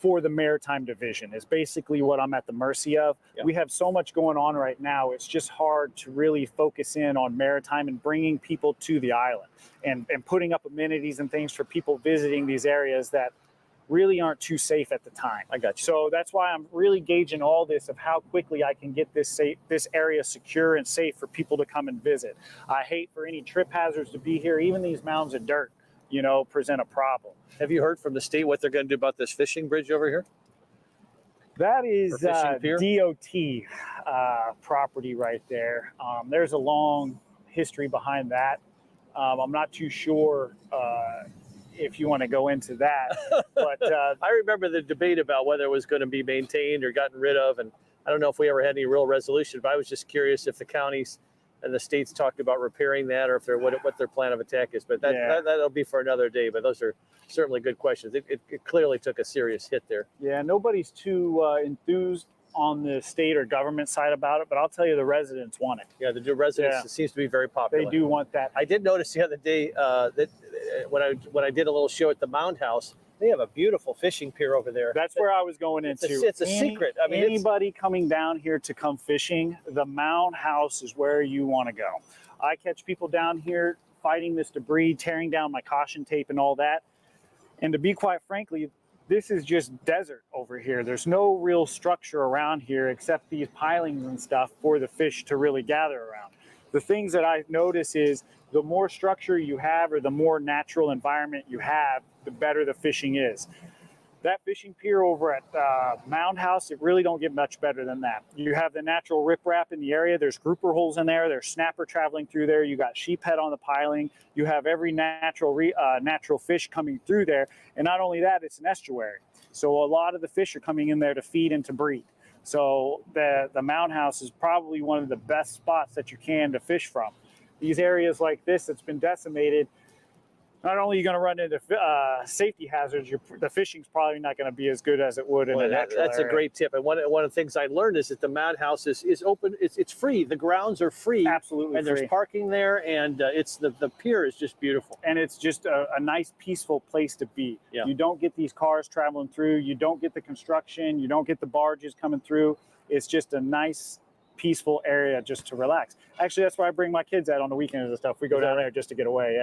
for the Maritime Division is basically what I'm at the mercy of. Yeah. We have so much going on right now. It's just hard to really focus in on maritime and bringing people to the island and putting up amenities and things for people visiting these areas that really aren't too safe at the time. I got you. So that's why I'm really gauging all this of how quickly I can get this area secure and safe for people to come and visit. I hate for any trip hazards to be here. Even these mounds of dirt, present a problem. Have you heard from the state what they're going to do about this fishing bridge over here? That is DOT property right there. There's a long history behind that. I'm not too sure if you want to go into that. But I remember the debate about whether it was going to be maintained or gotten rid of, and I don't know if we ever had any real resolution. But I was just curious if the counties and the states talked about repairing that, or if they're what their plan of attack is. But that'll be for another day. But those are certainly good questions. It clearly took a serious hit there. yeah, nobody's too enthused on the state or government side about it, but I'll tell you, the residents want it. Yeah, the residents, it seems to be very popular. They do want that. I did notice the other day that when I did a little show at the Mound House, they have a beautiful fishing pier over there. That's where I was going into. It's a secret. I mean, anybody coming down here to come fishing, the Mound House is where you want to go. I catch people down here fighting this debris, tearing down my caution tape and all that. And to be quite frankly, this is just desert over here. There's no real structure around here except these pilings and stuff for the fish to really gather around. The things that I notice is the more structure you have or the more natural environment you have, the better the fishing is. That fishing pier over at Mound House, it really don't get much better than that. You have the natural riprap in the area. There's grouper holes in there. There's snapper traveling through there. You got sheephead on the piling. You have every natural fish coming through there. And not only that, it's an estuary. So a lot of the fish are coming in there to feed and to breed. So the Mound House is probably one of the best spots that you can to fish from. These areas like this that's been decimated, not only are you going to run into safety hazards, the fishing's probably not going to be as good as it would in a natural That's area. a great tip. And one of the things I learned is that the Mound House is open. It's free. The grounds are free. Absolutely and free. There's parking there, and it's the pier is just beautiful. And it's just a nice, peaceful place to be. Yeah. You don't get these cars traveling through. You don't get the construction. You don't get the barges coming through. It's just a nice, peaceful area just to relax. Actually, that's where I bring my kids out on the weekends and stuff. We go down there just to get away.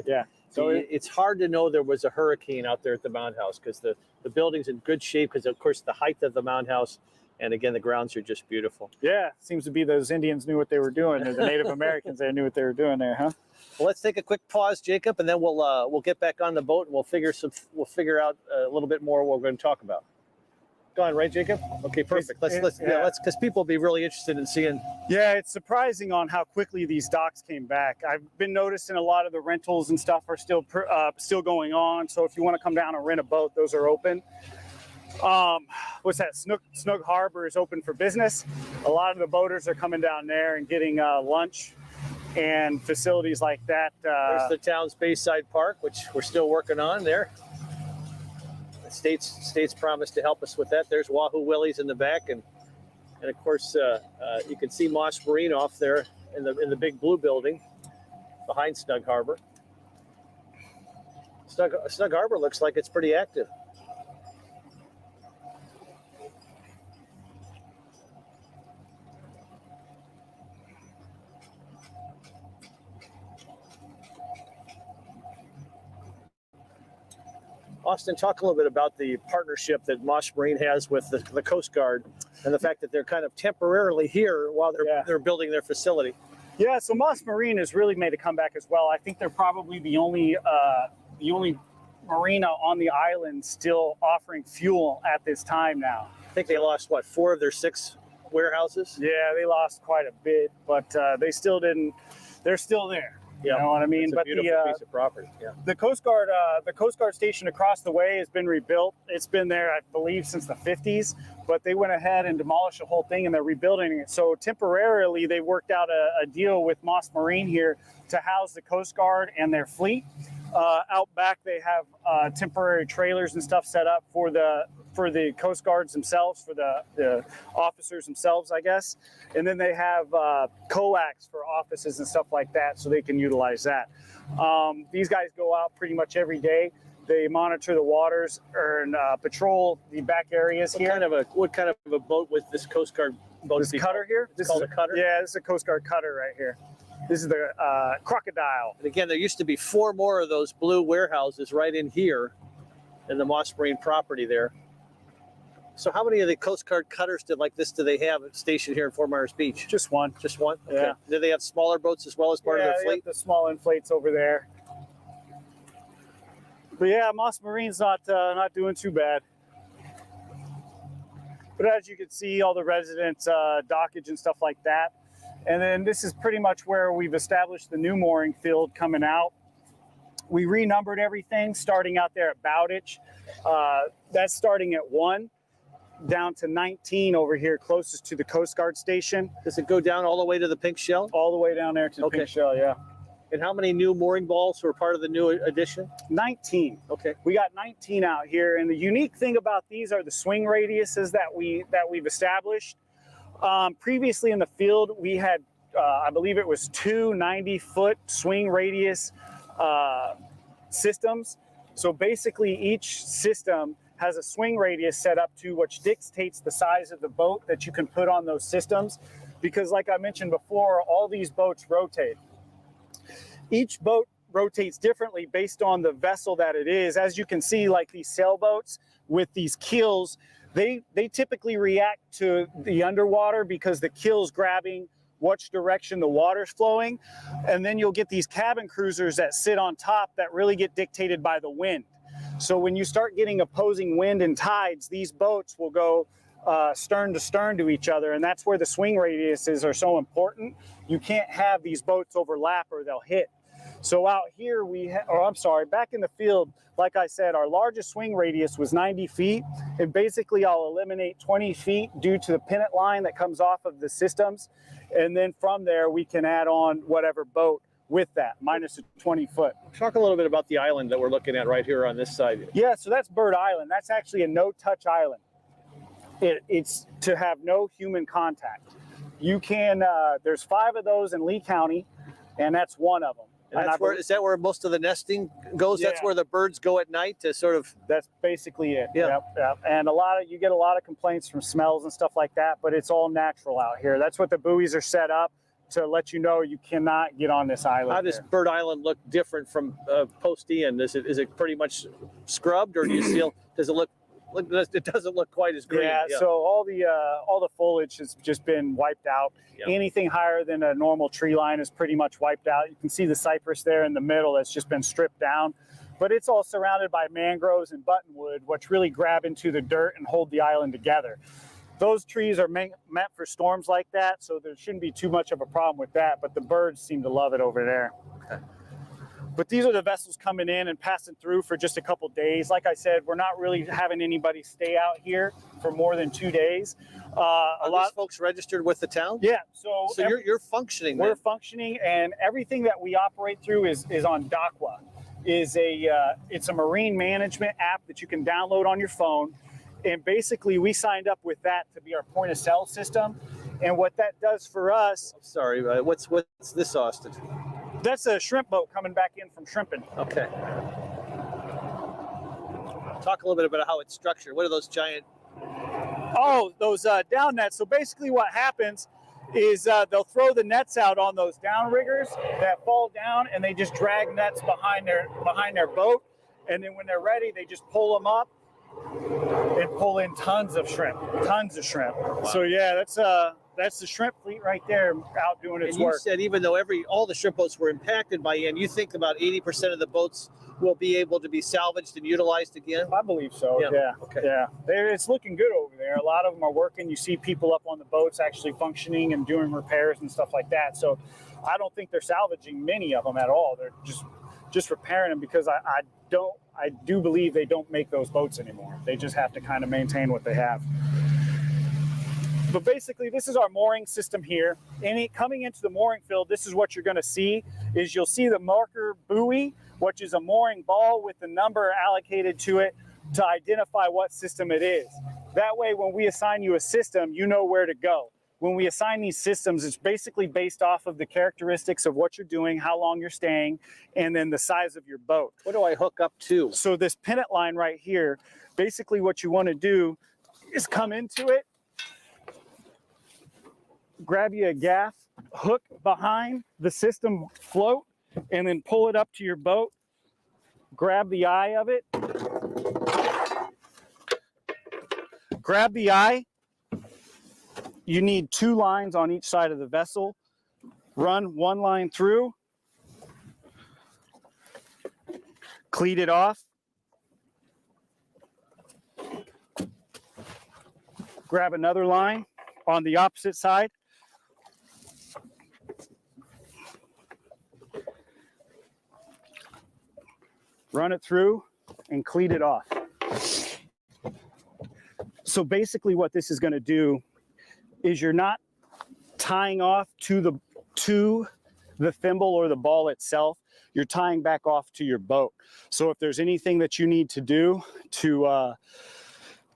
Yeah. So it's hard to know there was a hurricane out there at the Mound House because the building's in good shape because, of course, the height of the Mound House, and again, the grounds are just beautiful. Yeah, seems to be those Indians knew what they were doing. The Native Americans, they knew what they were doing there, huh? Well, let's take a quick pause, Jacob, and then we'll get back on the boat and we'll figure out a little bit more what we're going to talk about. Go on, right, Jacob? Okay, perfect. Let's because people will be really interested in seeing. Yeah, it's surprising on how quickly these docks came back. I've been noticing a lot of the rentals and stuff are still going on. So if you want to come down and rent a boat, those are open. What's that? Snook Harbor is open for business. A lot of the boaters are coming down there and getting lunch and facilities like that. There's the town's Bayside Park, which we're still working on there. State's promised to help us with that. There's Wahoo Willie's in the back, and of course you can see Moss Marine off there in the big blue building behind Snug Harbor. Snug Harbor looks like it's pretty active. Austin, talk a little bit about the partnership that Moss Marine has with the Coast Guard and the fact that they're kind of temporarily here while they're building their facility. Yeah, so Moss Marine has really made a comeback as well. I think they're probably the only marina on the island still offering fuel at this time now. I think they lost, 4 of their 6 warehouses? Yeah, they lost quite a bit, but they still didn't. They're still there. Yeah, you know what I mean? It's a beautiful piece of property. Yeah. The Coast Guard station across the way has been rebuilt. It's been there, I believe, since the 50s, but they went ahead and demolished the whole thing and they're rebuilding it. So temporarily, they worked out a deal with Moss Marine here to house the Coast Guard and their fleet. Out back, they have temporary trailers and stuff set up for the Coast Guards themselves, for the officers themselves, I guess. And then they have coax for offices and stuff like that, so they can utilize that. These guys go out pretty much every day. They monitor the waters and patrol the back areas here. What kind of a boat with this Coast Guard boat? This cutter here? This is a cutter? Yeah, this is a Coast Guard cutter right here. This is the Crocodile. And again, there used to be 4 more of those blue warehouses right in here in the Moss Marine property there. So how many of the Coast Guard cutters do they have stationed here in Fort Myers Beach? Just one. Just one? Okay. Yeah. Do they have smaller boats as well as part of their they fleet? have the small inflates over there. But yeah, Moss Marine's not doing too bad. But as you can see, all the residents dockage and stuff like that. And then this is pretty much where we've established the new mooring field coming out. We renumbered everything, starting out there at Bowditch. That's starting at 1, down to 19 over here, closest to the Coast Guard station. Does it go down all the way to the pink shell? All the way down there to the pink shell, yeah. And how many new mooring balls were part of the new addition? 19. Okay. We got 19 out here, and the unique thing about these are the swing radiuses that we've established. Previously in the field, we had, I believe it was 2 90-foot swing radius systems. So basically, each system has a swing radius set up to which dictates the size of the boat that you can put on those systems. Because like I mentioned before, all these boats rotate. Each boat rotates differently based on the vessel that it is. As you can see, like these sailboats with these keels, they typically react to the underwater because the keel's grabbing which direction the water's flowing. And then you'll get these cabin cruisers that sit on top that really get dictated by the wind. So when you start getting opposing wind and tides, these boats will go stern to stern to each other. And that's where the swing radiuses are so important. You can't have these boats overlap or they'll hit. So out here back in the field, like I said, our largest swing radius was 90 feet. And basically I'll eliminate 20 feet due to the pennant line that comes off of the systems. And then from there, we can add on whatever boat with that, minus a 20 foot. Talk a little bit about the island that we're looking at right here on this side. Yeah, so that's Bird Island. That's actually a no-touch island. It's to have no human contact. You can, there's 5 of those in Lee County, and that's one of them. And that's is that where most of the nesting goes? Yeah. That's where the birds go at night to sort of. That's basically it. Yeah. Yep. And you get a lot of complaints from smells and stuff like that, but it's all natural out here. That's what the buoys are set up to let you know you cannot get on this island. How does Bird Island look different from Post Ian? Is it pretty much scrubbed, or does it look? It doesn't look quite as green. Yeah, so all the foliage has just been wiped out. Yeah. Anything higher than a normal tree line is pretty much wiped out. You can see the cypress there in the middle that's just been stripped down. But it's all surrounded by mangroves and buttonwood, which really grab into the dirt and hold the island together. Those trees are meant for storms like that, so there shouldn't be too much of a problem with that, but the birds seem to love it over there. Okay. But these are the vessels coming in and passing through for just a couple days. Like I said, we're not really having anybody stay out here for more than 2 days. A lot of folks registered with the town? Yeah. So you're functioning. We're functioning, and everything that we operate through is on DACWA. It's a marine management app that you can download on your phone. And basically, we signed up with that to be our point of sale system. And what that does for us. Sorry, what's this, Austin? That's a shrimp boat coming back in from shrimping. Okay. Talk a little bit about how it's structured. What are those giant? Oh, those down nets. So basically what happens is they'll throw the nets out on those downriggers that fall down, and they just drag nets behind their boat. And then when they're ready, they just pull them up and pull in tons of shrimp. Wow. So yeah, that's the shrimp fleet right there out doing its work. And you said even though all the shrimp boats were impacted by Ian, you think about 80% of the boats will be able to be salvaged and utilized again? I believe so, yeah. Okay. Yeah, it's looking good over there. A lot of them are working. You see people up on the boats actually functioning and doing repairs and stuff like that. So I don't think they're salvaging many of them at all. They're just repairing them because I do believe they don't make those boats anymore. They just have to kind of maintain what they have. But basically, this is our mooring system here. Coming into the mooring field, this is what you're going to see, is you'll see the marker buoy, which is a mooring ball with the number allocated to it to identify what system it is. That way, when we assign you a system, you know where to go. When we assign these systems, it's basically based off of the characteristics of what you're doing, how long you're staying, and then the size of your boat. What do I hook up to? So this pennant line right here, basically what you want to do is come into it, grab you a gaff, hook behind the system float, and then pull it up to your boat. Grab the eye of it. Grab the eye. You need 2 lines on each side of the vessel. Run 1 line through. Cleat it off. Grab another line on the opposite side. run it through, and cleat it off. So basically what this is going to do is you're not tying off to the thimble or the ball itself. You're tying back off to your boat. So if there's anything that you need to do to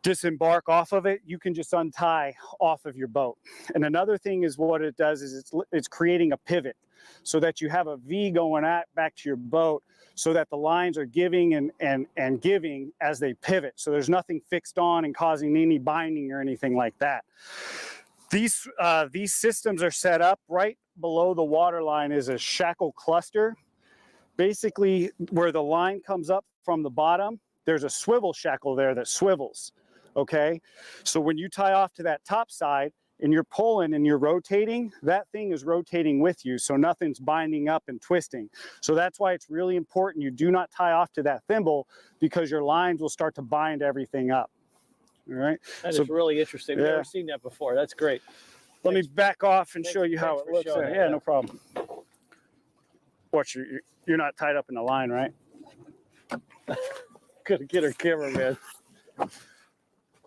disembark off of it, you can just untie off of your boat. And another thing is what it does is it's creating a pivot so that you have a V going back to your boat, so that the lines are giving and giving as they pivot. So there's nothing fixed on and causing any binding or anything like that. These systems are set up right below the water line is a shackle cluster. Basically, where the line comes up from the bottom, there's a swivel shackle there that swivels, okay? So when you tie off to that top side and you're pulling and you're rotating, that thing is rotating with you, so nothing's binding up and twisting. So that's why it's really important you do not tie off to that thimble, because your lines will start to bind everything up. All right. That is really interesting. We've never seen that before. That's great. Let me back off and show you how it looks. Yeah, no problem. Watch, you're not tied up in the line, right? Gotta get our cameraman.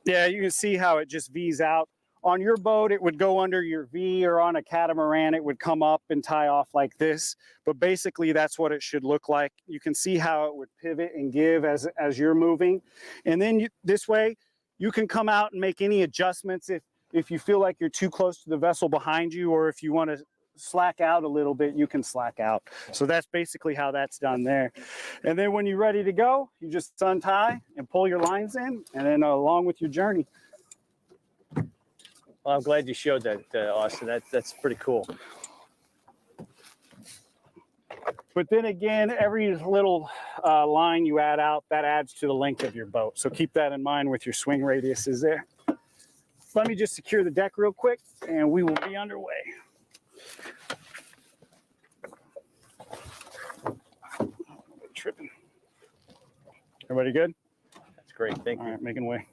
Yeah, you can see how it just V's out. On your boat, it would go under your V, or on a catamaran, it would come up and tie off like this. But basically, that's what it should look like. You can see how it would pivot and give as you're moving. And then this way, you can come out and make any adjustments if you feel like you're too close to the vessel behind you, or if you want to slack out a little bit, you can slack out. So that's basically how that's done there. And then when you're ready to go, you just untie and pull your lines in, and then along with your journey. Well, I'm glad you showed that, Austin. That's pretty cool. But then again, every little line you add out, that adds to the length of your boat. So keep that in mind with your swing radiuses there. Let me just secure the deck real quick, and we will be underway. Tripping. Everybody good? That's great. Thank you. All right, making way.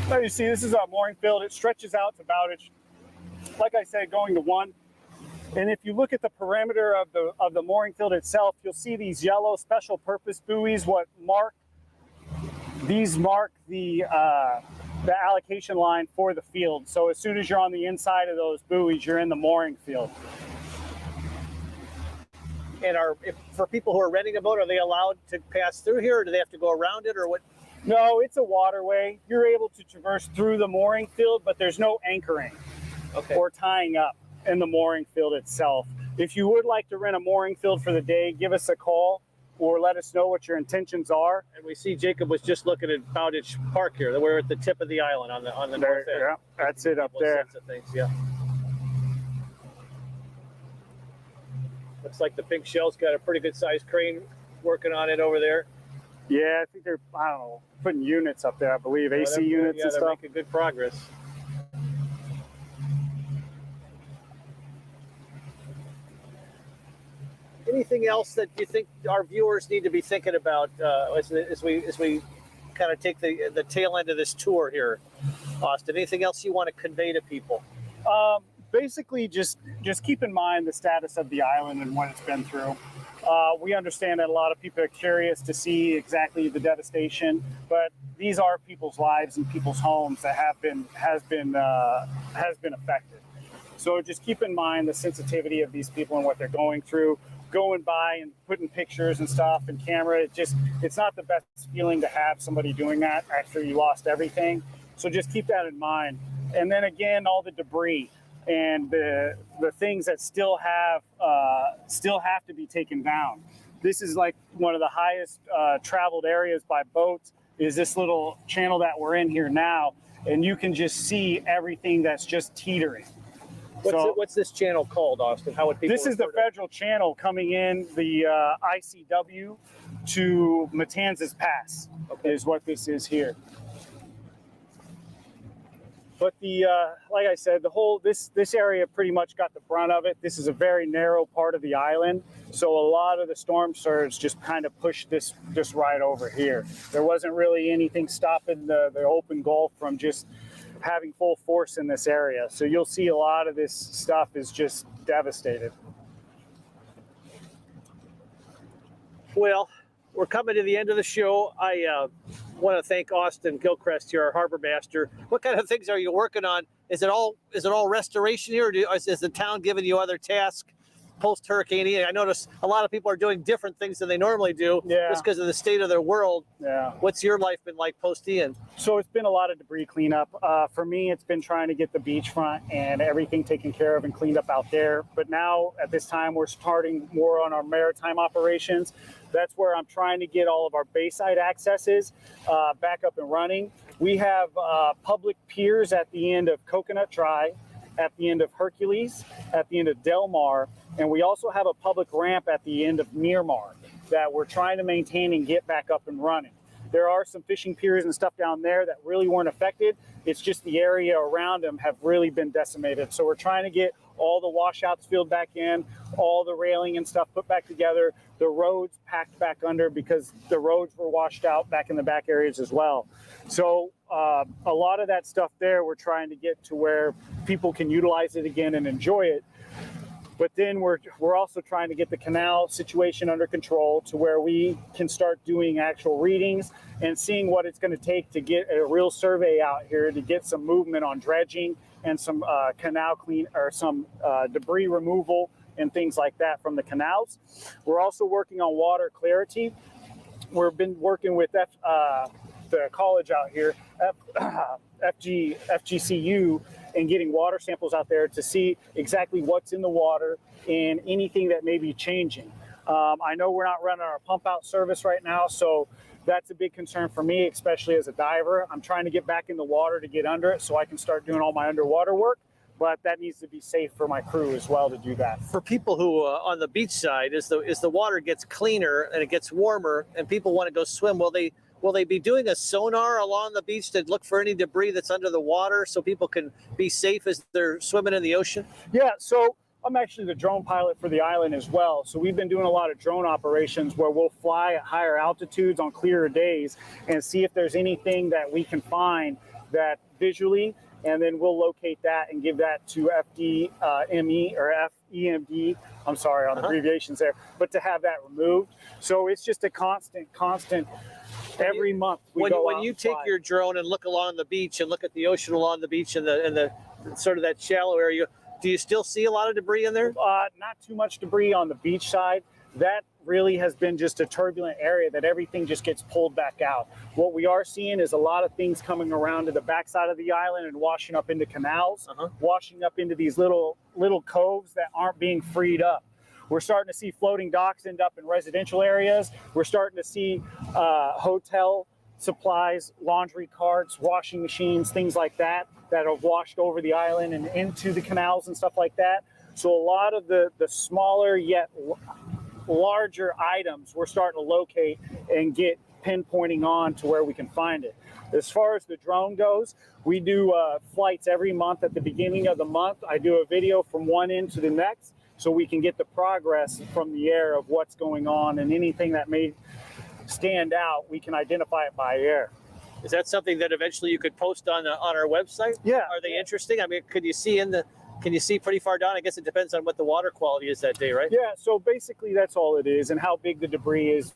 So you see, this is our mooring field. It stretches out to about, like I said, going to 1. And if you look at the perimeter of the mooring field itself, you'll see these yellow special purpose buoys. These mark the allocation line for the field. So as soon as you're on the inside of those buoys, you're in the mooring field. And for people who are renting a boat, are they allowed to pass through here, or do they have to go around it, or what? No, it's a waterway. You're able to traverse through the mooring field, but there's no anchoring or tying up in the mooring field itself. If you would like to rent a mooring field for the day, give us a call or let us know what your intentions are. And we see Jacob was just looking at Bowditch Park here. We're at the tip of the island on the north end. Yeah, that's it up there. Yeah. Looks like the Pink Shell's got a pretty good sized crane working on it over there. Yeah, I think they're, I don't know, putting units up there, I believe, AC units and stuff. They're making good progress. Anything else that you think our viewers need to be thinking about as we kind of take the tail end of this tour here, Austin? Anything else you want to convey to people? Basically, just keep in mind the status of the island and what it's been through. We understand that a lot of people are curious to see exactly the devastation, but these are people's lives and people's homes that has been affected. So just keep in mind the sensitivity of these people and what they're going through. Going by and putting pictures and stuff and camera, it's not the best feeling to have somebody doing that after you lost everything. So just keep that in mind. And then again, all the debris and the things that still have to be taken down. This is like one of the highest traveled areas by boats, is this little channel that we're in here now, and you can just see everything that's just teetering. What's this channel called, Austin? How would people? This is the federal channel coming in the ICW to Matanzas Pass, is what this is here. But the like I said, the whole this area pretty much got the brunt of it. This is a very narrow part of the island, so a lot of the storm surge just kind of pushed this just right over here. There wasn't really anything stopping the open Gulf from just having full force in this area. So you'll see a lot of this stuff is just devastated. Well, we're coming to the end of the show. I want to thank Austin Gilchrist here, our harbor master. What kind of things are you working on? Is it all restoration here, or is the town giving you other tasks post-Hurricane Ian? I notice a lot of people are doing different things than they normally do, just because of the state of their world. Yeah. What's your life been like post-Ian? So it's been a lot of debris cleanup. For me, it's been trying to get the beachfront and everything taken care of and cleaned up out there. But now, at this time, we're starting more on our maritime operations. That's where I'm trying to get all of our bayside accesses back up and running. We have public piers at the end of Coconut Dry, at the end of Hercules, at the end of Del Mar, and we also have a public ramp at the end of Miramar that we're trying to maintain and get back up and running. There are some fishing piers and stuff down there that really weren't affected. It's just the area around them have really been decimated. So we're trying to get all the washouts filled back in, all the railing and stuff put back together, the roads packed back under because the roads were washed out back in the back areas as well. So a lot of that stuff there, we're trying to get to where people can utilize it again and enjoy it. But then we're also trying to get the canal situation under control to where we can start doing actual readings and seeing what it's going to take to get a real survey out here to get some movement on dredging and some canal clean or some debris removal and things like that from the canals. We're also working on water clarity. We've been working with the college out here, FGCU, and getting water samples out there to see exactly what's in the water and anything that may be changing. I know we're not running our pump out service right now, so that's a big concern for me, especially as a diver. I'm trying to get back in the water to get under it so I can start doing all my underwater work, but that needs to be safe for my crew as well to do that. For people who on the beach side, as the water gets cleaner and it gets warmer and people want to go swim, will they be doing a sonar along the beach to look for any debris that's under the water so people can be safe as they're swimming in the ocean? Yeah, so I'm actually the drone pilot for the island as well. So we've been doing a lot of drone operations where we'll fly at higher altitudes on clearer days and see if there's anything that we can find that visually, and then we'll locate that and give that to FDME or FEMD. I'm sorry on the abbreviations there, but to have that removed. So it's just a constant. Every month we go when you take your drone and look along the beach and look at the ocean along the beach and the sort of that shallow area, do you still see a lot of debris in there? Not too much debris on the beach side. That really has been just a turbulent area that everything just gets pulled back out. What we are seeing is a lot of things coming around to the backside of the island and washing up into canals, washing up into these little coves that aren't being freed up. We're starting to see floating docks end up in residential areas. We're starting to see hotel supplies, laundry carts, washing machines, things like that have washed over the island and into the canals and stuff like that. So a lot of the smaller yet larger items we're starting to locate and get pinpointing on to where we can find it. As far as the drone goes, we do flights every month. At the beginning of the month, I do a video from one end to the next, so we can get the progress from the air of what's going on, and anything that may stand out, we can identify it by air. Is that something that eventually you could post on our website? Yeah. Are they interesting? I mean, can you see pretty far down? I guess it depends on what the water quality is that day, right? Yeah, so basically that's all it is, and how big the debris is,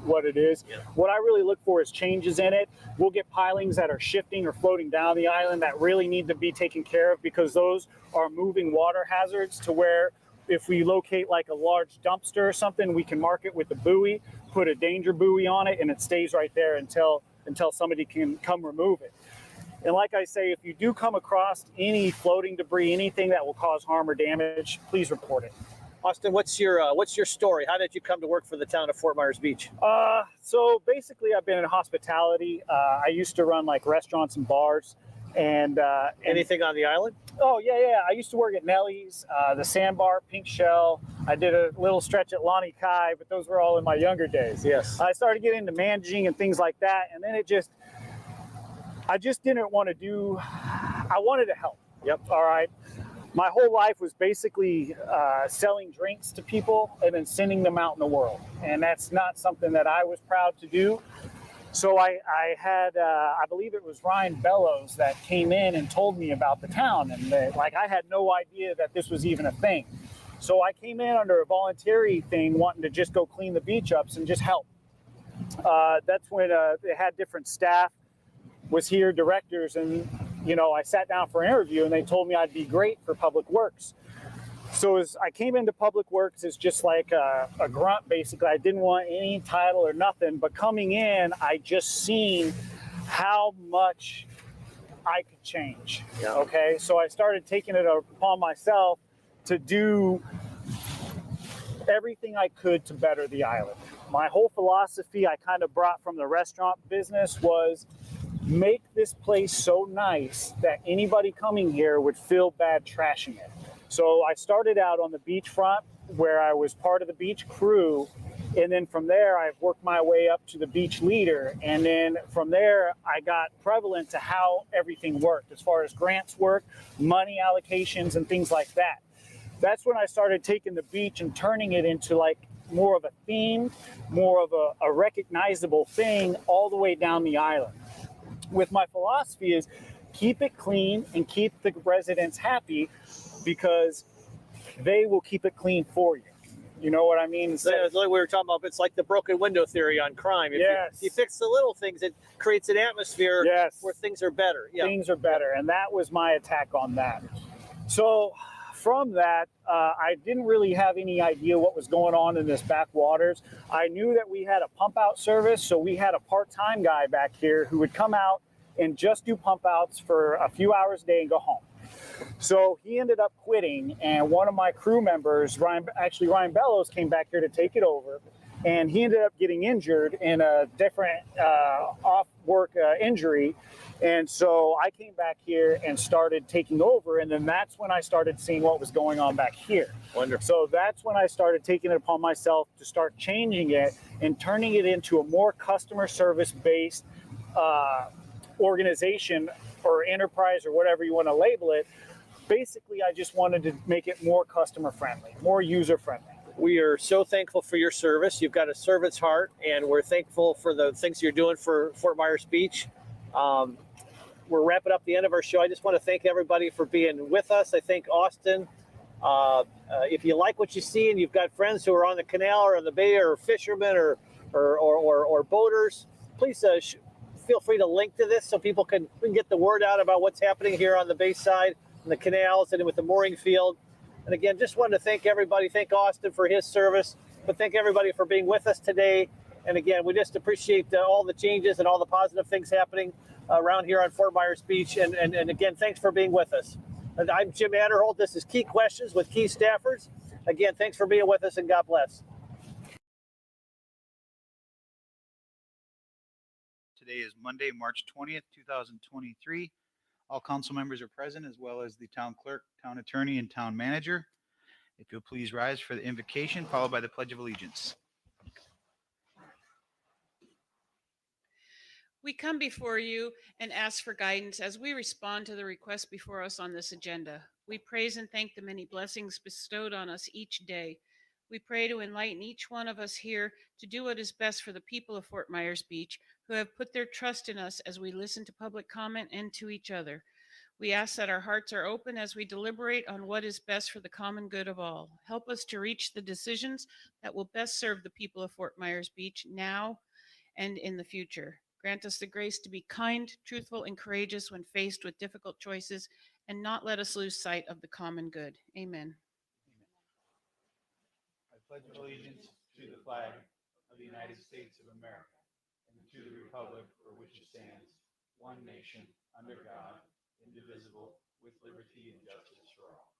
what it is. Yeah. What I really look for is changes in it. We'll get pilings that are shifting or floating down the island that really need to be taken care of, because those are moving water hazards, to where if we locate like a large dumpster or something, we can mark it with a buoy, put a danger buoy on it, and it stays right there until somebody can come remove it. And like I say, if you do come across any floating debris, anything that will cause harm or damage, please report it. Austin, what's your story? How did you come to work for the town of Fort Myers Beach? So basically, I've been in hospitality. I used to run like restaurants and bars. And anything on the island? Oh, yeah. I used to work at Nellie's, the Sandbar, Pink Shell. I did a little stretch at Lani Kai, but those were all in my younger days. Yes. I started getting into managing and things like that. And then I just didn't want to do I wanted to help. Yep. All right. My whole life was basically selling drinks to people and then sending them out in the world. And that's not something that I was proud to do. So I had, I believe it was Ryan Bellows that came in and told me about the town. And that, like, I had no idea that this was even a thing. So I came in under a voluntary thing, wanting to just go clean the beach ups and just help. That's when they had different staff was here, directors, and I sat down for an interview and they told me I'd be great for Public Works. So as I came into Public Works as just like a grunt, basically. I didn't want any title or nothing, but coming in, I just seen how much I could change. Yeah. Okay, so I started taking it upon myself to do everything I could to better the island. My whole philosophy I kind of brought from the restaurant business was make this place so nice that anybody coming here would feel bad trashing it. So I started out on the beachfront where I was part of the beach crew. And then from there, I've worked my way up to the beach leader. And then from there, I got prevalent to how everything worked as far as grants work, money allocations, and things like that. That's when I started taking the beach and turning it into like more of a theme, more of a recognizable thing all the way down the island. With my philosophy is keep it clean and keep the residents happy because they will keep it clean for you. You know what I mean? So, like we were talking about, it's like the broken window theory on crime. If Yes. you fix the little things, it creates an atmosphere Yes. where things are better. Yeah. Things are better. And that was my attack on that. So from that, I didn't really have any idea what was going on in this backwaters. I knew that we had a pump out service. So we had a part-time guy back here who would come out and just do pump outs for a few hours a day and go home. So he ended up quitting, and one of my crew members, Ryan Bellows, came back here to take it over, and he ended up getting injured in a different off-work injury, and so I came back here and started taking over, and then that's when I started seeing what was going on back here. Wonderful. So that's when I started taking it upon myself to start changing it and turning it into a more customer service-based organization or enterprise or whatever you want to label it. Basically, I just wanted to make it more customer friendly, more user friendly. We are so thankful for your service. You've got a servant's heart, and we're thankful for the things you're doing for Fort Myers Beach. We're wrapping up the end of our show. I just want to thank everybody for being with us. I thank Austin. If you like what you see and you've got friends who are on the canal or on the bay or fishermen or boaters, please feel free to link to this so people can get the word out about what's happening here on the bay side, and the canals, and with the mooring field. And again, just wanted to thank everybody. Thank Austin for his service, but thank everybody for being with us today. And again, we just appreciate all the changes and all the positive things happening around here on Fort Myers Beach. And again, thanks for being with us. And I'm Jim Atterholt. This is Key Questions with Key Staffers. Again, thanks for being with us, and God bless. Today is Monday, March 20th, 2023. All council members are present, as well as the town clerk, town attorney, and town manager. If you'll please rise for the invocation, followed by the Pledge of Allegiance. We come before you and ask for guidance as we respond to the requests before us on this agenda. We praise and thank the many blessings bestowed on us each day. We pray to enlighten each one of us here to do what is best for the people of Fort Myers Beach, who have put their trust in us as we listen to public comment and to each other. We ask that our hearts are open as we deliberate on what is best for the common good of all. Help us to reach the decisions that will best serve the people of Fort Myers Beach now and in the future. Grant us the grace to be kind, truthful, and courageous when faced with difficult choices, and not let us lose sight of the common good. Amen. I pledge allegiance to the flag of the United States of America and to the republic for which it stands, one nation, under God, indivisible, with liberty and justice for all.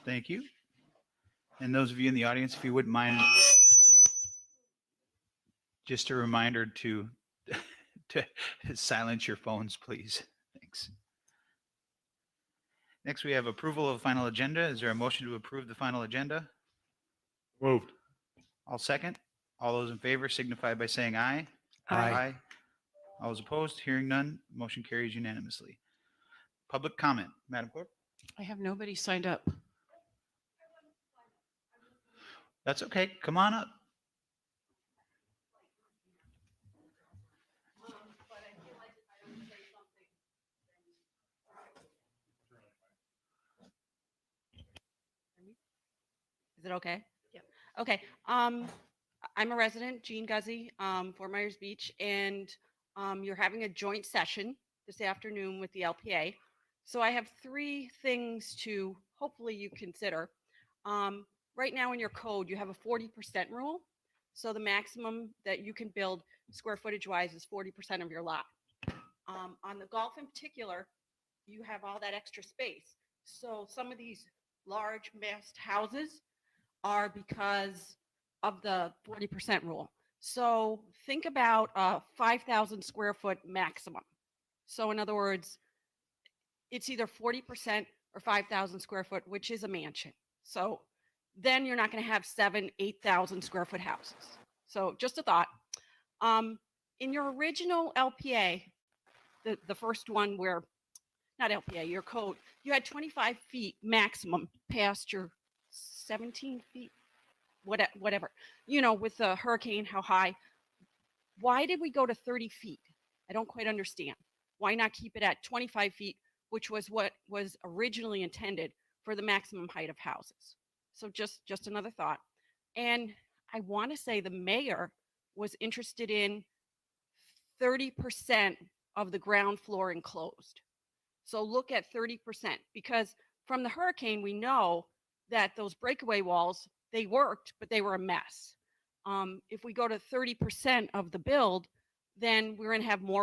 Thank you. And those of you in the audience, if you wouldn't mind, just a reminder to silence your phones, please. Thanks. Next, we have approval of the final agenda. Is there a motion to approve the final agenda? Moved. I'll second. All those in favor signify by saying aye. Aye. All those opposed, hearing none, motion carries unanimously. Public comment, Madam Clerk? I have nobody signed up. That's okay. Come on up. Is it okay? Yep. Okay. I'm a resident, Jean Guzzi, Fort Myers Beach, and you're having a joint session this afternoon with the LPA. So I have 3 things to hopefully you consider. Right now in your code, you have a 40% rule. So the maximum that you can build square footage wise is 40% of your lot. On the golf in particular, you have all that extra space. So some of these large massed houses are because of the 40% rule. So think about a 5,000 square foot maximum. So in other words, it's either 40% or 5,000 square foot, which is a mansion. So then you're not going to have 7,000, 8,000 square foot houses. So just a thought. In your original LPA, the first one where, not LPA, your code, you had 25 feet maximum past your 17 feet, whatever, with the hurricane, how high. Why did we go to 30 feet? I don't quite understand. Why not keep it at 25 feet, which was what was originally intended for the maximum height of houses? So just another thought. And I want to say the mayor was interested in 30% of the ground floor enclosed. So look at 30%, because from the hurricane, we know that those breakaway walls, they worked, but they were a mess. If we go to 30% of the build, then we're going to have more